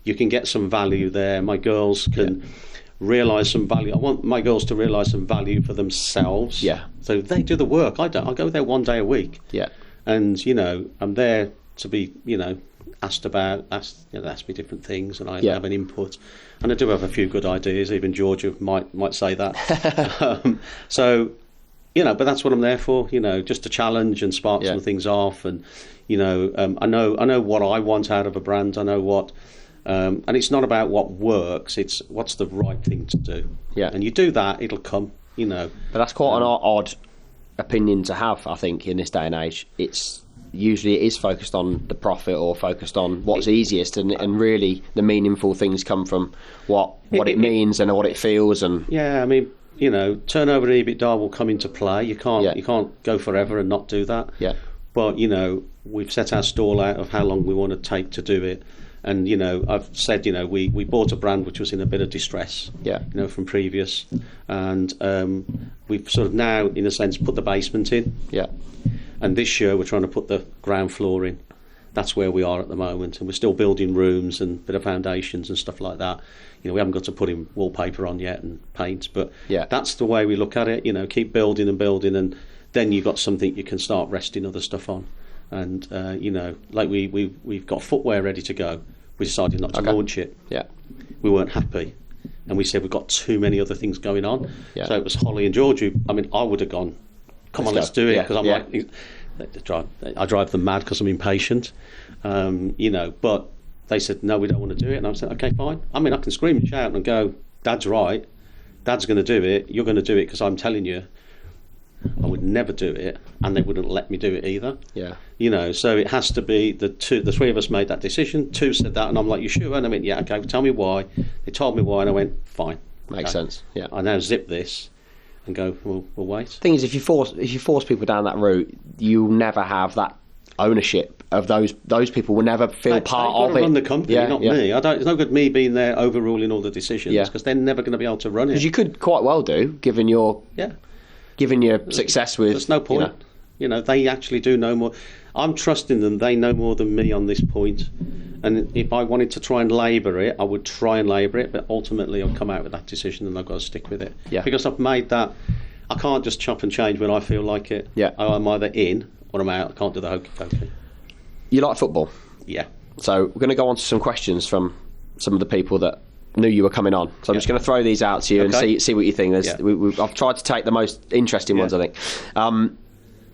S1: you can get some value there. My girls can realise some value. I want my girls to realise some value for themselves. So they do the work. I don't. I go there one day a week. And I'm there to be asked me different things, and I have an input. And I do have a few good ideas. Even Georgia might say that. But that's what I'm there for, just to challenge and spark some things off. And, I know what I want out of a brand. I know what, and it's not about what works, it's what's the right thing to do. And you do that, it'll come, But
S2: that's quite an odd opinion to have, I think, in this day and age. It is focused on the profit, or focused on what's easiest, and really the meaningful things come from what it means and what it feels. And
S1: turnover and EBITDA will come into play. You can't go forever and not do that. But we've set our stall out of how long we want to take to do it. And I've said we bought a brand which was in a bit of distress. From previous, and we've sort of now, in a sense, put the basement in. And this year we're trying to put the ground floor in. That's where we are at the moment, and we're still building rooms and a bit of foundations and stuff like that. We haven't got to put in wallpaper on yet and paint, but that's the way we look at it. Keep building and building, and then you've got something you can start resting other stuff on. And like we've got footwear ready to go. We decided not to launch it. We weren't happy, and we said we've got too many other things going on. So it was Holly and George who, I would have gone, let's do it, because I'm like, I drive them mad because I'm impatient, but they said, no, we don't want to do it. And I said, okay, fine. I can scream and shout and go, Dad's right. Dad's going to do it. You're going to do it because I'm telling you. I would never do it, and they wouldn't let me do it either. So it has to be the three of us made that decision. Two said that, and I'm like, you sure? And I went, yeah, okay, tell me why. They told me why, and I went, fine.
S2: Makes sense.
S1: I now zip this and go, we'll wait.
S2: The thing is, if you force people down that route, you'll never have that ownership of those people. Will never feel part of it.
S1: Run the company, not me. It's no good me being there overruling all the decisions, because they're never going to be able to run it.
S2: Because you could quite well do, given your success with.
S1: There's no point. They actually do know more. I'm trusting them. They know more than me on this point. And if I wanted to try and labour it, I would try and labour it. But ultimately, I'll come out with that decision, and I've got to stick with it. Because I've made that. I can't just chop and change when I feel like it. I'm either in or I'm out. I can't do the hokey pokey.
S2: You like football? So we're going to go on to some questions from some of the people that knew you were coming on. So I'm just going to throw these out to you and see what you think. I've tried to take the most interesting ones, I think.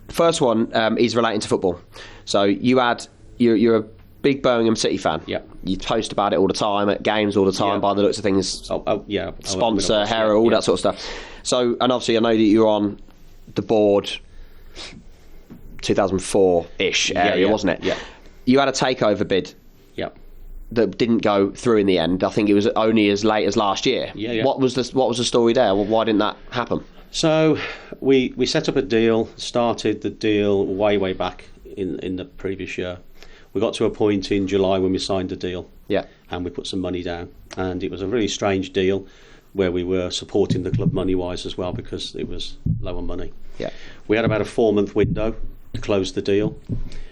S2: First one is relating to football. So you're a big Birmingham City fan. You post about it all the time, at games all the time, by the looks of things. Sponsor, Hera, all that sort of stuff. So, and obviously I know that you're on the board 2004-ish area, wasn't it? You had a takeover bid that didn't go through in the end. I think it was only as late as last year. What was the story there? Why didn't that happen?
S1: So we set up a deal, started the deal way back in the previous year. We got to a point in July when we signed the deal, and we put some money down, and it was a really strange deal where we were supporting the club money-wise as well, because it was lower money. We had about a 4-month window to close the deal,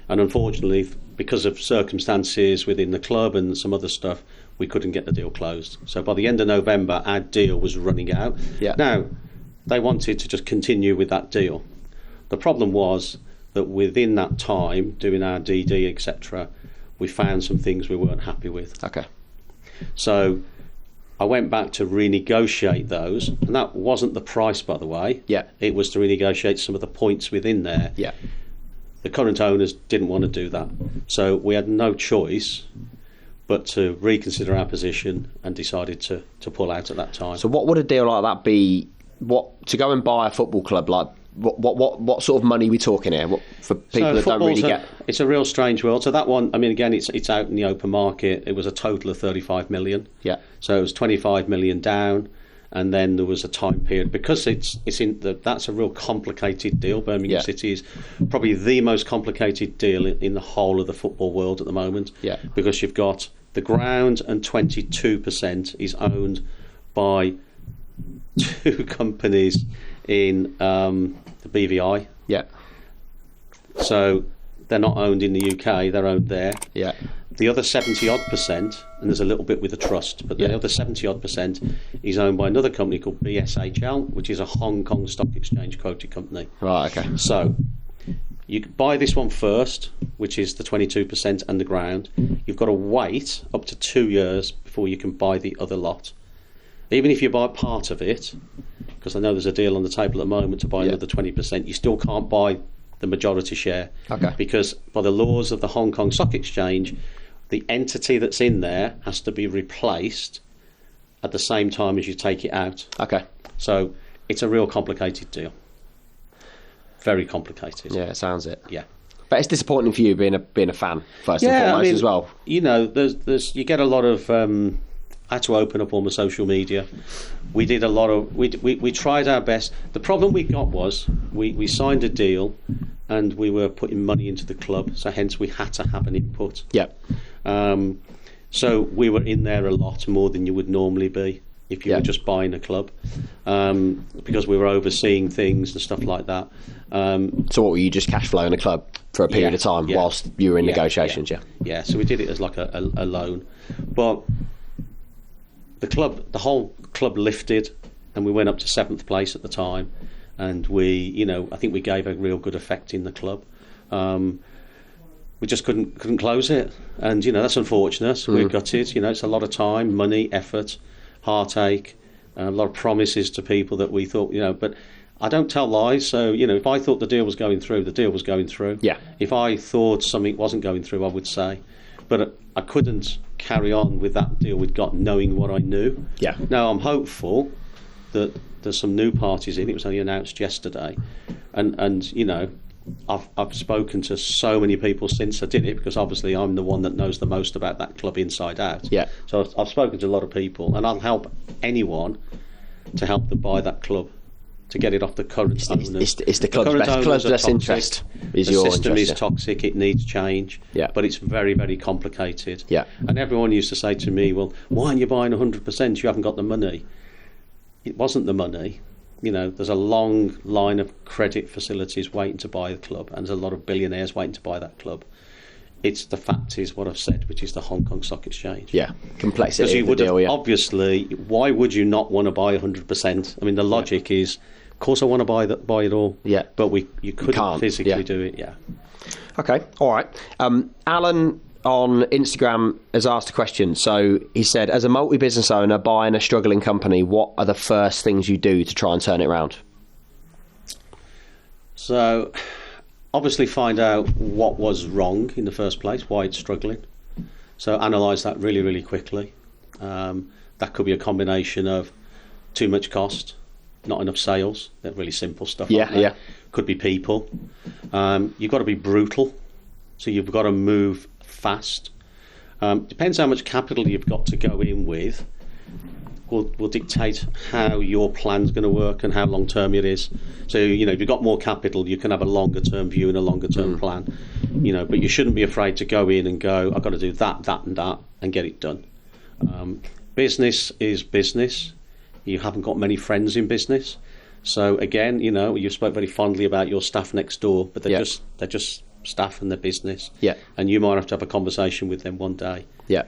S1: and unfortunately, because of circumstances within the club and some other stuff, we couldn't get the deal closed. So by the end of November, our deal was running out. Now, they wanted to just continue with that deal. The problem was that within that time, doing our DD, etc., we found some things we weren't happy with.
S2: Okay.
S1: So I went back to renegotiate those, and that wasn't the price, by the way.
S2: Yeah.
S1: It was to renegotiate some of the points within there.
S2: Yeah.
S1: The current owners didn't want to do that, so we had no choice but to reconsider our position and decided to pull out at that time.
S2: So what would a deal like that be? What to go and buy a football club like? What sort of money are we talking here? For people that don't really get?
S1: It's a real strange world. So that one, I mean, again, it's out in the open market. It was a total of 35 million.
S2: Yeah.
S1: So it was 25 million down, and then there was a time period because that's a real complicated deal. Birmingham City is probably the most complicated deal in the whole of the football world at the moment.
S2: Yeah.
S1: Because you've got the ground, and 22% is owned by two companies in the BVI.
S2: Yeah.
S1: So they're not owned in the UK, they're owned there.
S2: Yeah.
S1: The other 70-odd%, and there's a little bit with the trust, but the other 70-odd% is owned by another company called BSHL, which is a Hong Kong Stock Exchange quoted company.
S2: Right, okay.
S1: So you buy this one first, which is the 22% and the ground. You've got to wait up to 2 years before you can buy the other lot. Even if you buy part of it, because I know there's a deal on the table at the moment to buy another 20%, you still can't buy the majority share.
S2: Okay.
S1: Because by the laws of the Hong Kong Stock Exchange, the entity that's in there has to be replaced at the same time as you take it out.
S2: Okay.
S1: So it's a real complicated deal. Very complicated.
S2: Yeah, it sounds it.
S1: Yeah.
S2: But it's disappointing for you being a fan first and foremost as well.
S1: You know, there's you get a lot of. I had to open up all my social media. We did a lot of. We tried our best. The problem we got was we signed a deal, and we were putting money into the club. So hence we had to have an input.
S2: Yeah.
S1: So we were in there a lot more than you would normally be if you were just buying a club, because we were overseeing things and stuff like that.
S2: So what were you just cash flowing a club for a period of time whilst you were in negotiations?
S1: Yeah. So we did it as like a loan, but the whole club lifted, and we went up to 7th place at the time, and I think we gave a real good effect in the club. We just couldn't close it, and that's unfortunate. We're gutted. It's a lot of time, money, effort, heartache, a lot of promises to people that we thought, but I don't tell lies. So if I thought the deal was going through, the deal was going through.
S2: Yeah.
S1: If I thought something wasn't going through, I would say, but I couldn't carry on with that deal we'd got, knowing what I knew.
S2: Yeah.
S1: Now I'm hopeful that there's some new parties in. It was only announced yesterday, and I've spoken to so many people since I did it, because obviously I'm the one that knows the most about that club inside out.
S2: Yeah.
S1: So I've spoken to a lot of people, and I'll help anyone to help them buy that club, to get it off the current owners.
S2: It's the club's best interest.
S1: The system is toxic. It needs change.
S2: Yeah.
S1: But it's very, very complicated.
S2: Yeah.
S1: And everyone used to say to me, "Well, why aren't you buying 100%? You haven't got the money." It wasn't the money. There's a long line of credit facilities waiting to buy the club, and there's a lot of billionaires waiting to buy that club. It's the fact is what I've said, which is the Hong Kong Stock Exchange.
S2: Yeah, complexity of the deal,
S1: obviously, why would you not want to buy 100%? I mean, the logic is, of course I want to buy it all, but you couldn't physically do it,
S2: Okay, all right. Alan on Instagram has asked a question. So he said, as a multi-business owner buying a struggling company, what are the first things you do to try and turn it around?
S1: So obviously find out what was wrong in the first place, why it's struggling. So analyse that really, really quickly. That could be a combination of too much cost, not enough sales. They're really simple stuff.
S2: Yeah.
S1: Could be people. You've got to be brutal. So you've got to move fast. Depends how much capital you've got to go in with. Will dictate how your plan's going to work and how long term it is. So if you've got more capital, you can have a longer term view and a longer term plan. But you shouldn't be afraid to go in and go, I've got to do that, and that, and get it done. Business is business. You haven't got many friends in business. So again, you spoke very fondly about your staff next door, but they're just staff and their business.
S2: Yeah.
S1: And you might have to have a conversation with them one day.
S2: Yeah.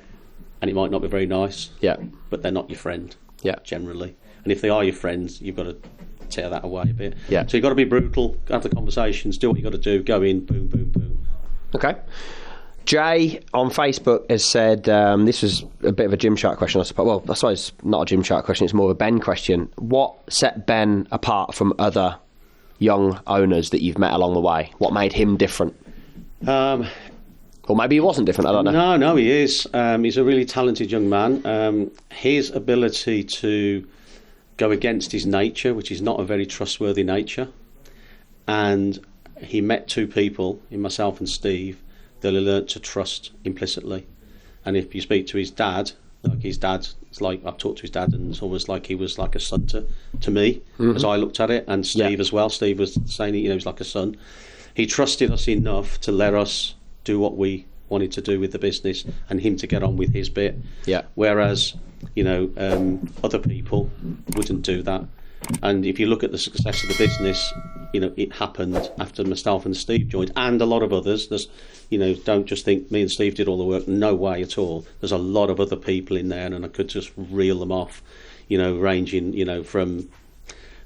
S1: And it might not be very nice.
S2: Yeah.
S1: But they're not your friend.
S2: Yeah.
S1: Generally. And if they are your friends, you've got to tear that away a bit.
S2: Yeah.
S1: So you've got to be brutal, have the conversations, do what you got to do, go in, boom, boom, boom.
S2: Okay. Jay on Facebook has said, this was a bit of a Gymshark question, I suppose. Well, I suppose not a Gymshark question, it's more of a Ben question. What set Ben apart from other young owners that you've met along the way? What made him different? Or maybe he wasn't different, I don't know.
S1: No, he is. He's a really talented young man. His ability to go against his nature, which is not a very trustworthy nature, and he met two people, in myself and Steve, that he learnt to trust implicitly. And if you speak to his dad, like his dad, it's like I've talked to his dad, and it's almost like he was like a son to me, as I looked at it, and Steve as well. Steve was saying, he was like a son. He trusted us enough to let us do what we wanted to do with the business, and him to get on with his bit.
S2: Yeah.
S1: Whereas, other people wouldn't do that. And if you look at the success of the business, it happened after myself and Steve joined, and a lot of others. There's, don't just think me and Steve did all the work. No way at all. There's a lot of other people in there, and I could just reel them off, ranging, from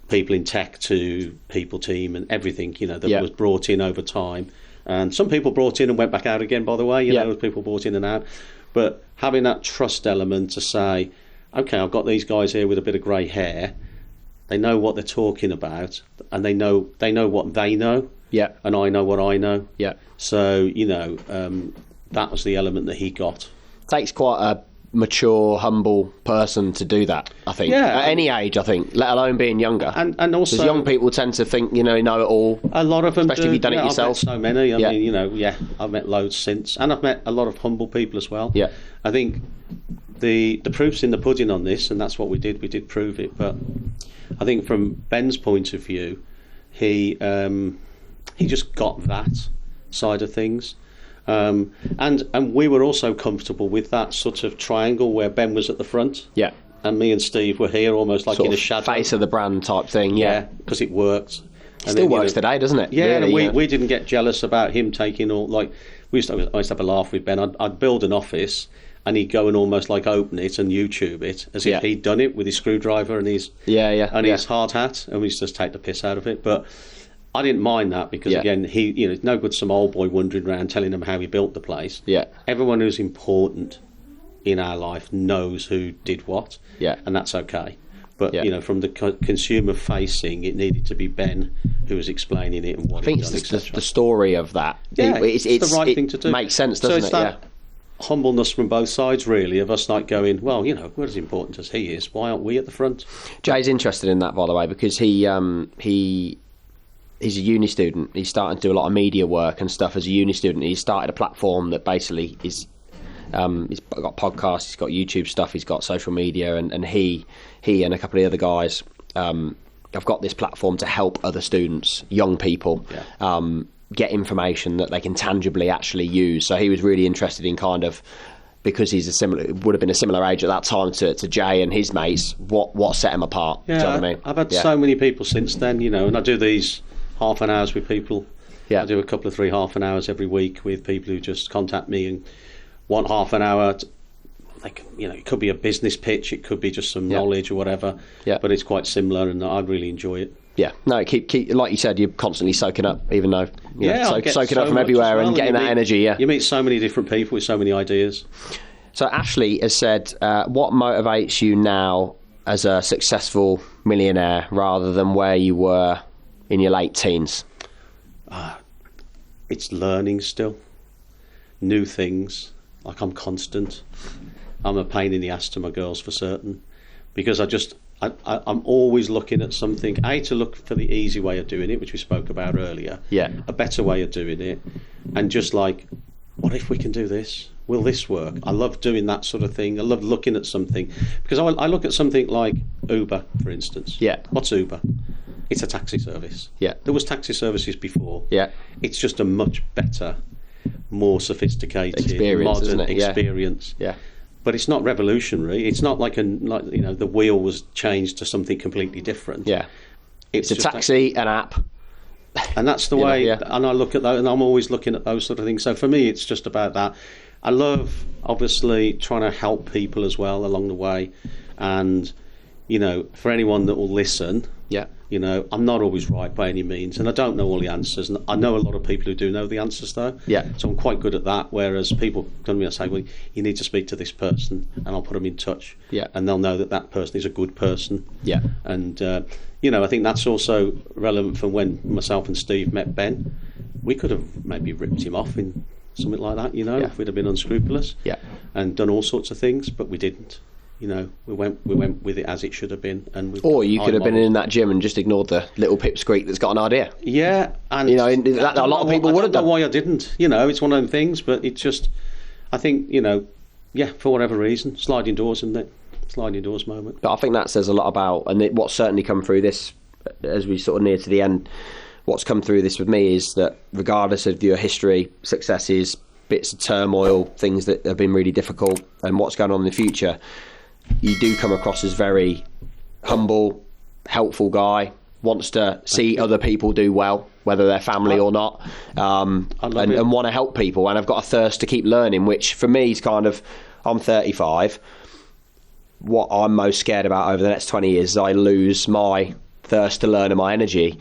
S1: people in tech to people team and everything, that was brought in over time. And some people brought in and went back out again, by the way, people brought in and out. But having that trust element to say, okay, I've got these guys here with a bit of grey hair. They know what they're talking about, and they know what they know.
S2: Yeah.
S1: And I know what I know.
S2: Yeah.
S1: So, that was the element that he got.
S2: Takes quite a mature, humble person to do that, I think.
S1: Yeah.
S2: At any age, I think, let alone being younger.
S1: And also,
S2: because young people tend to think, know it all.
S1: A lot of them
S2: especially if you've done it yourself.
S1: I've met so many. I mean, I've met loads since, and I've met a lot of humble people as well.
S2: Yeah.
S1: I think the proof's in the pudding on this, and that's what we did. We did prove it, but I think from Ben's point of view, he just got that side of things. And we were also comfortable with that sort of triangle where Ben was at the front, and me and Steve were here, almost like sort in a shadow,
S2: face of the brand type thing,
S1: because it worked.
S2: It still works today, doesn't it?
S1: Yeah,
S2: really,
S1: and we didn't get jealous about him taking all. Like I used to have a laugh with Ben. I'd build an office, and he'd go and almost like open it and YouTube it as if he'd done it with his screwdriver and his his hard hat, and we used to just take the piss out of it, but. I didn't mind that because again, it's no good some old boy wandering around telling them how he built the place.
S2: Yeah.
S1: Everyone who's important in our life knows who did what.
S2: Yeah.
S1: And that's okay. But from the consumer facing, it needed to be Ben who was explaining it and what he'd done, etc.
S2: The story of that.
S1: Yeah, it's the right thing to do.
S2: Makes sense, doesn't
S1: it? That humbleness from both sides, really, of us like going, well, we're as important as he is. Why aren't we at the front?
S2: Jay's interested in that, by the way, because he's a uni student. He's starting to do a lot of media work and stuff as a uni student. He's started a platform that basically is he's got podcasts, he's got YouTube stuff, he's got social media, and he and a couple of the other guys have got this platform to help other students, young people, get information that they can tangibly actually use. So he was really interested in kind of, because would have been a similar age at that time to Jay and his mates, what set him apart.
S1: Yeah,
S2: do you know what I mean?
S1: I've had so many people since then, and I do these half an hours with people. I do a couple of 3 half an hours every week with people who just contact me and want half an hour. It could be a business pitch, it could be just some knowledge or whatever. Yeah. But it's quite similar, and I really enjoy it.
S2: Yeah, no, keep like you said, you're constantly soking up, even though soaking up from everywhere and getting that energy. Yeah,
S1: you meet so many different people with so many ideas.
S2: So Ashley has said, what motivates you now as a successful millionaire rather than where you were in your late teens?
S1: It's learning still, new things. Like I'm constant. I'm a pain in the ass to my girls for certain, because I'm always looking at something. To look for the easy way of doing it, which we spoke about earlier. Yeah. A better way of doing it, and just like, what if we can do this? Will this work? I love doing that sort of thing. I love looking at something, because I look at something like Uber, for instance. Yeah. What's Uber? It's a taxi service. Yeah. There was taxi services before. Yeah. It's just a much better, more sophisticated, modern experience. Yeah. But it's not revolutionary. It's not like the wheel was changed to something completely different. Yeah. It's a taxi, an app. And that's the way, and I look at that, and I'm always looking at those sort of things. So for me, it's just about that. I love, obviously, trying to help people as well along the way. And, for anyone that will listen,
S2: Yeah.
S1: You know, I'm not always right by any means, and I don't know all the answers. And I know a lot of people who do know the answers, though.
S2: Yeah.
S1: So I'm quite good at that. Whereas people come to me and say, "Well, you need to speak to this person," and I'll put them in touch.
S2: Yeah.
S1: And they'll know that that person is a good person.
S2: Yeah.
S1: And you know, I think that's also relevant for when myself and Steve met Ben. We could have maybe ripped him off in something like that, you know, if we'd have been unscrupulous.
S2: Yeah.
S1: And done all sorts of things, but we didn't. You know, we went with it as it should have been, and
S2: or you could have been in that gym and just ignored the little pipsqueak that's got an idea.
S1: Yeah, and
S2: you know, that a lot of people would have done.
S1: I don't know why I didn't. You know, it's one of them things, but it's just, I think, you know, yeah, for whatever reason, sliding doors, isn't it? Sliding doors moment.
S2: But I think that says a lot about, and what's certainly come through this, as we sort of near to the end, what's come through this with me is that regardless of your history, successes, bits of turmoil, things that have been really difficult, and what's going on in the future, you do come across as very humble, helpful guy, wants to see other people do well, whether they're family or not, and want to help people. And I've got a thirst to keep learning, which for me is kind of, I'm 35. What I'm most scared about over the next 20 years is I lose my thirst to learn and my energy,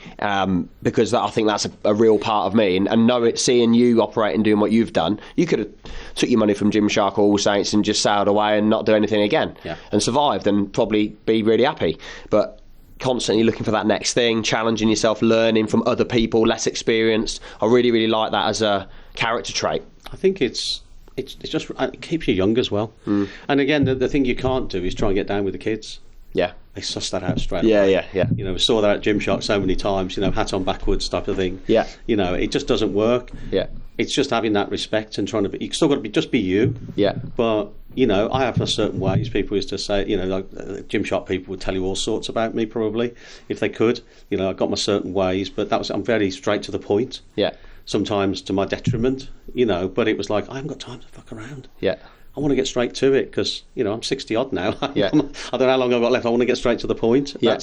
S2: because I think that's a real part of me. And know it, seeing you operate and doing what you've done, you could have took your money from Gymshark or All Saints and just sailed away and not do anything again, and survived and probably be really happy. But constantly looking for that next thing, challenging yourself, learning from other people less experienced. I really, really like that as a character trait.
S1: I think it's just, it keeps you young as well. And again, the thing you can't do is try and get down with the kids.
S2: Yeah.
S1: They suss that out straight away.
S2: Yeah.
S1: You know, we saw that at Gymshark so many times, you know, hat on backwards type of thing.
S2: Yeah.
S1: You know, it just doesn't work.
S2: Yeah.
S1: It's just having that respect and trying to be, you still got to just be you.
S2: Yeah.
S1: But, you know, I have a certain ways. People used to say, you know, like Gymshark people would tell you all sorts about me probably, if they could. You know, I got my certain ways, but I'm very straight to the point.
S2: Yeah.
S1: Sometimes to my detriment, you know, but it was like, I haven't got time to fuck around.
S2: Yeah.
S1: I want to get straight to it because, you know, I'm 60 odd now.
S2: Yeah.
S1: I don't know how long I've got left. I want to get straight to the point.
S2: Yeah.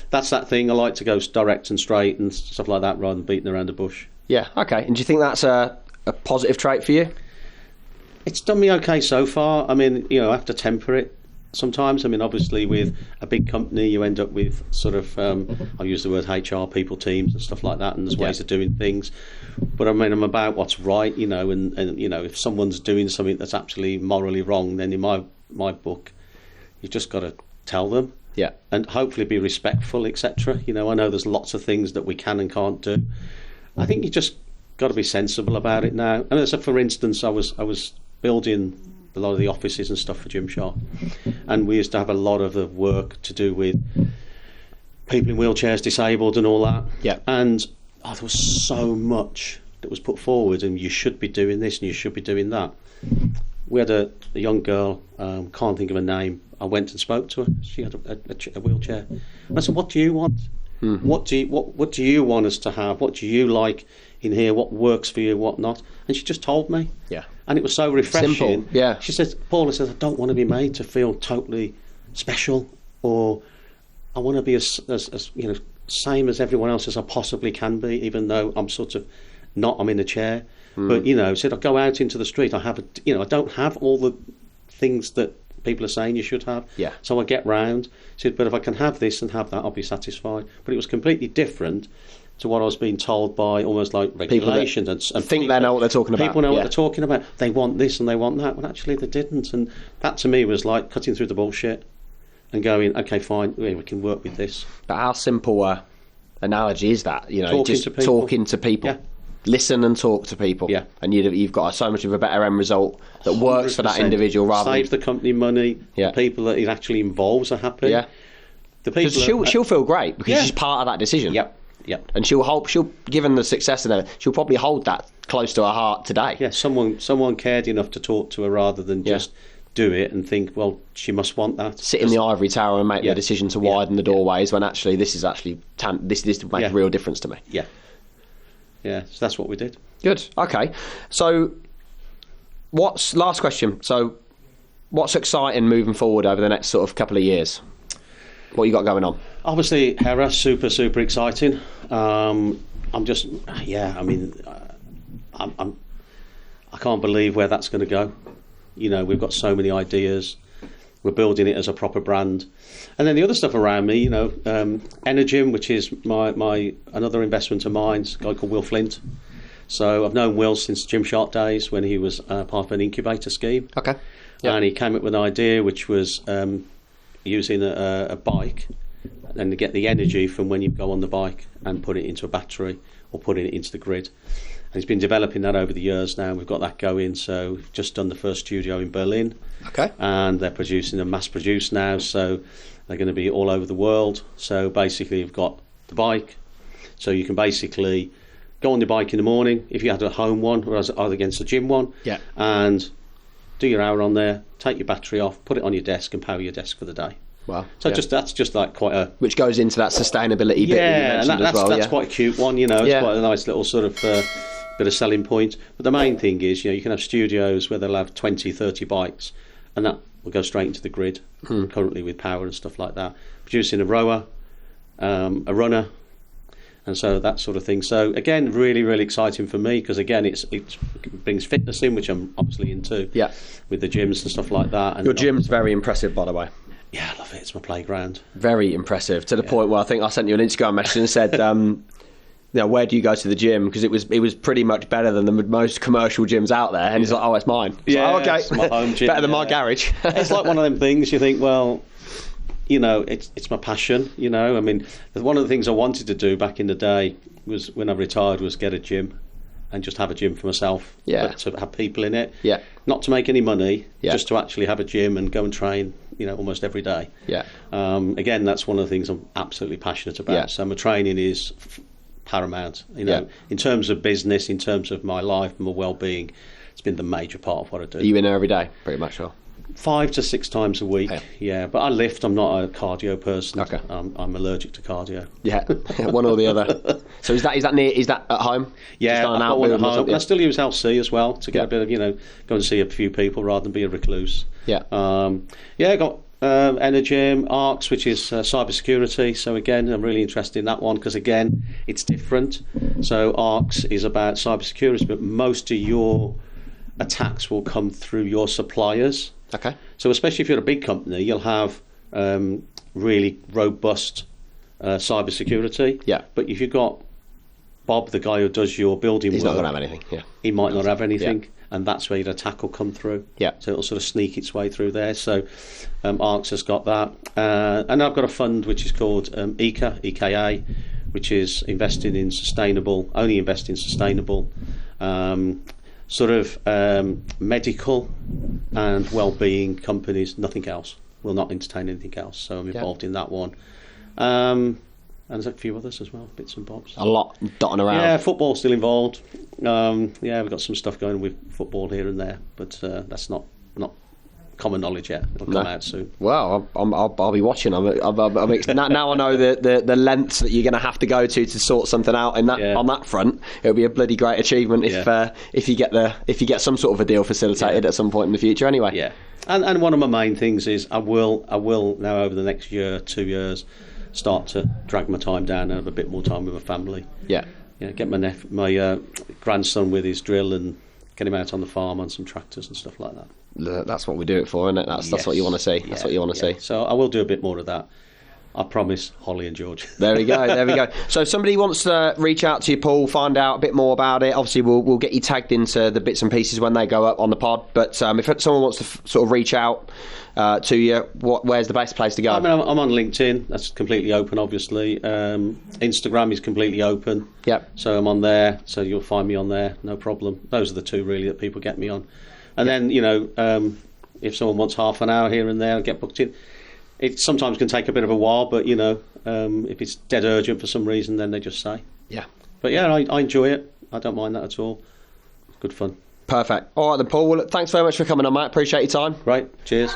S1: That's that thing. I like to go direct and straight and stuff like that rather than beating around the bush.
S2: Yeah, okay. And do you think that's a positive trait for you?
S1: It's done me okay so far. I mean, you know, I have to temper it sometimes. I mean, obviously with a big company you end up with sort of, I'll use the word HR, people teams and stuff like that, and there's ways of doing things. But I mean, I'm about what's right, you know, and you know, if someone's doing something that's absolutely morally wrong, then in my book, you just got to tell them.
S2: Yeah. And
S1: hopefully be respectful, etc. You know, I know there's lots of things that we can and can't do. I think you just got to be sensible about it now. And so, for instance, I was building a lot of the offices and stuff for Gymshark, and we used to have a lot of the work to do with people in wheelchairs, disabled and all that.
S2: Yeah.
S1: And there was so much that was put forward, and you should be doing this and you should be doing that. We had a young girl, can't think of her name. I went and spoke to her. She had a wheelchair. And I said, "What do you want? What do you want us to have? What do you like in here? What works for you? What not?" And she just told me.
S2: Yeah.
S1: And it was so refreshing.
S2: Simple. Yeah.
S1: She said, "Paul," I said, "I don't want to be made to feel totally special, or I want to be as you know, same as everyone else as I possibly can be, even though I'm sort of not. I'm in a chair." But, you know, said, I go out into the street, I don't have all the things that people are saying you should have.
S2: Yeah.
S1: So I get round. Said, but if I can have this and have that, I'll be satisfied. But it was completely different to what I was being told by almost like regulations and
S2: think
S1: people,
S2: they know what they're talking about.
S1: People know what they're talking about. They want this and they want that. Well, actually, they didn't. And that to me was like cutting through the bullshit and going, okay, fine, we can work with this.
S2: But how simple a analogy is that? You know,
S1: Talking to people.
S2: Yeah. Listen and talk to people.
S1: Yeah.
S2: And you've got so much of a better end result that works for that individual rather
S1: saves the company money.
S2: Yeah.
S1: The people that it actually involves are happy.
S2: Yeah.
S1: The people
S2: because she'll feel great because she's part of that decision.
S1: Yep.
S2: And she'll given the success of that, she'll probably hold that close to her heart today.
S1: Yeah, someone cared enough to talk to her rather than just do it and think, well, she must want that.
S2: Sit in the ivory tower and make the decision to widen the doorways when actually this is actually this would make a real difference to me.
S1: Yeah. Yeah, so that's what we did.
S2: Good. Okay. So, last question? So, what's exciting moving forward over the next sort of couple of years? What you got going on?
S1: Obviously, Hera, super exciting. I can't believe where that's going to go. You know, we've got so many ideas. we're building it as a proper brand. And then the other stuff around me, Energym, which is my another investment of mine, a guy called Will Flint. So I've known Will since Gymshark days when he was part of an incubator scheme.
S2: Okay. Yep.
S1: And he came up with an idea which was using a bike and to get the energy from when you go on the bike and put it into a battery or putting it into the grid. And he's been developing that over the years now. We've got that going. So we've just done the first studio in Berlin.
S2: Okay.
S1: And they're producing them mass produced now. So they're going to be all over the world. So basically you've got the bike. So you can basically go on the bike in the morning if you had a home one or either against a gym one.
S2: Yeah.
S1: And do your hour on there, take your battery off, put it on your desk and power your desk for the day.
S2: Wow.
S1: So that's just like quite a...
S2: Which goes into that sustainability bit that you mentioned as well.
S1: That's quite a cute one, It's quite a nice little sort of bit of selling point. But the main thing is, you can have studios where they'll have 20, 30 bikes and that will go straight into the grid, currently with power and stuff like that. Producing a rower, a runner, and so that sort of thing. So again, really, really exciting for me because again, it brings fitness in, which I'm obviously into. Yeah. With the gyms and stuff like that. And
S2: your gym's very impressive, by the way.
S1: Yeah, I love it. It's my playground.
S2: Very impressive to the point where I think I sent you an Instagram message and said, where do you go to the gym? Because it was pretty much better than the most commercial gyms out there. And he's like, oh, it's mine. Okay,
S1: it's my home gym.
S2: Better than my garage.
S1: It's like one of them things you think, well, it's my passion. I mean, one of the things I wanted to do back in the day was when I retired was get a gym and just have a gym for myself.
S2: Yeah.
S1: But to have people in it.
S2: Yeah.
S1: Not to make any money, just to actually have a gym and go and train, almost every day.
S2: Yeah.
S1: Again, that's one of the things I'm absolutely passionate about.
S2: Yeah.
S1: So my training is paramount. In terms of business, in terms of my life and my well-being, it's been the major part of what I do.
S2: Are you in there every day, pretty much? Or?
S1: 5 to 6 times a week. Yeah. But I lift. I'm not a cardio person.
S2: Okay.
S1: I'm allergic to cardio.
S2: Yeah, one or the other. So is that at home?
S1: Yeah, I've got one at home. I still use LC as well to get a bit of go and see a few people rather than be a recluse.
S2: Yeah.
S1: I got Energym, ARCS, which is cyber security. So again, I'm really interested in that one because again, it's different. So ARCS is about cyber security, but most of your attacks will come through your suppliers.
S2: Okay.
S1: So especially if you're a big company, you'll have really robust cyber security.
S2: Yeah.
S1: But if you've got Bob, the guy who does your building
S2: he's
S1: work,
S2: not going to have anything. Yeah.
S1: He might not have anything, and that's where your attack will come through.
S2: Yeah.
S1: So it'll sort of sneak its way through there. So ARCS has got that, and I've got a fund which is called EKA, which is investing in sustainable, sort of medical and well-being companies. Nothing else. Will not entertain anything else. So I'm involved in that one. And there's a few others as well, bits and bobs.
S2: A lot dotting around.
S1: Yeah, football's still involved. We've got some stuff going with football here and there, but that's not common knowledge yet. It'll come out soon.
S2: Well, I'll be watching. I'm now I know the lengths that you're going to have to go to sort something out in that on that front. It'll be a bloody great achievement if you get some sort of a deal facilitated at some point in the future. Anyway.
S1: Yeah, and one of my main things is I will now over the next 2 years start to drag my time down and have a bit more time with my family.
S2: Yeah.
S1: Get my grandson with his drill and get him out on the farm on some tractors and stuff like that.
S2: That's what we do it for, isn't it? That's what you want to see. That's what you want to see.
S1: So I will do a bit more of that. I promise, Holly and George.
S2: There we go. So if somebody wants to reach out to you, Paul, find out a bit more about it, obviously we'll get you tagged into the bits and pieces when they go up on the pod. But if someone wants to sort of reach out to you, where's the best place to go?
S1: I mean, I'm on LinkedIn. That's completely open, obviously. Instagram is completely open.
S2: Yep.
S1: So I'm on there. So you'll find me on there. No problem. Those are the two really that people get me on. And then if someone wants half an hour here and there, I'll get booked in. It sometimes can take a bit of a while, but if it's dead urgent for some reason, then they just say.
S2: Yeah.
S1: But yeah, I enjoy it. I don't mind that at all. Good fun.
S2: Perfect. All right then, Paul. Well, look, thanks very much for coming on, mate. Appreciate your time.
S1: Right. Cheers.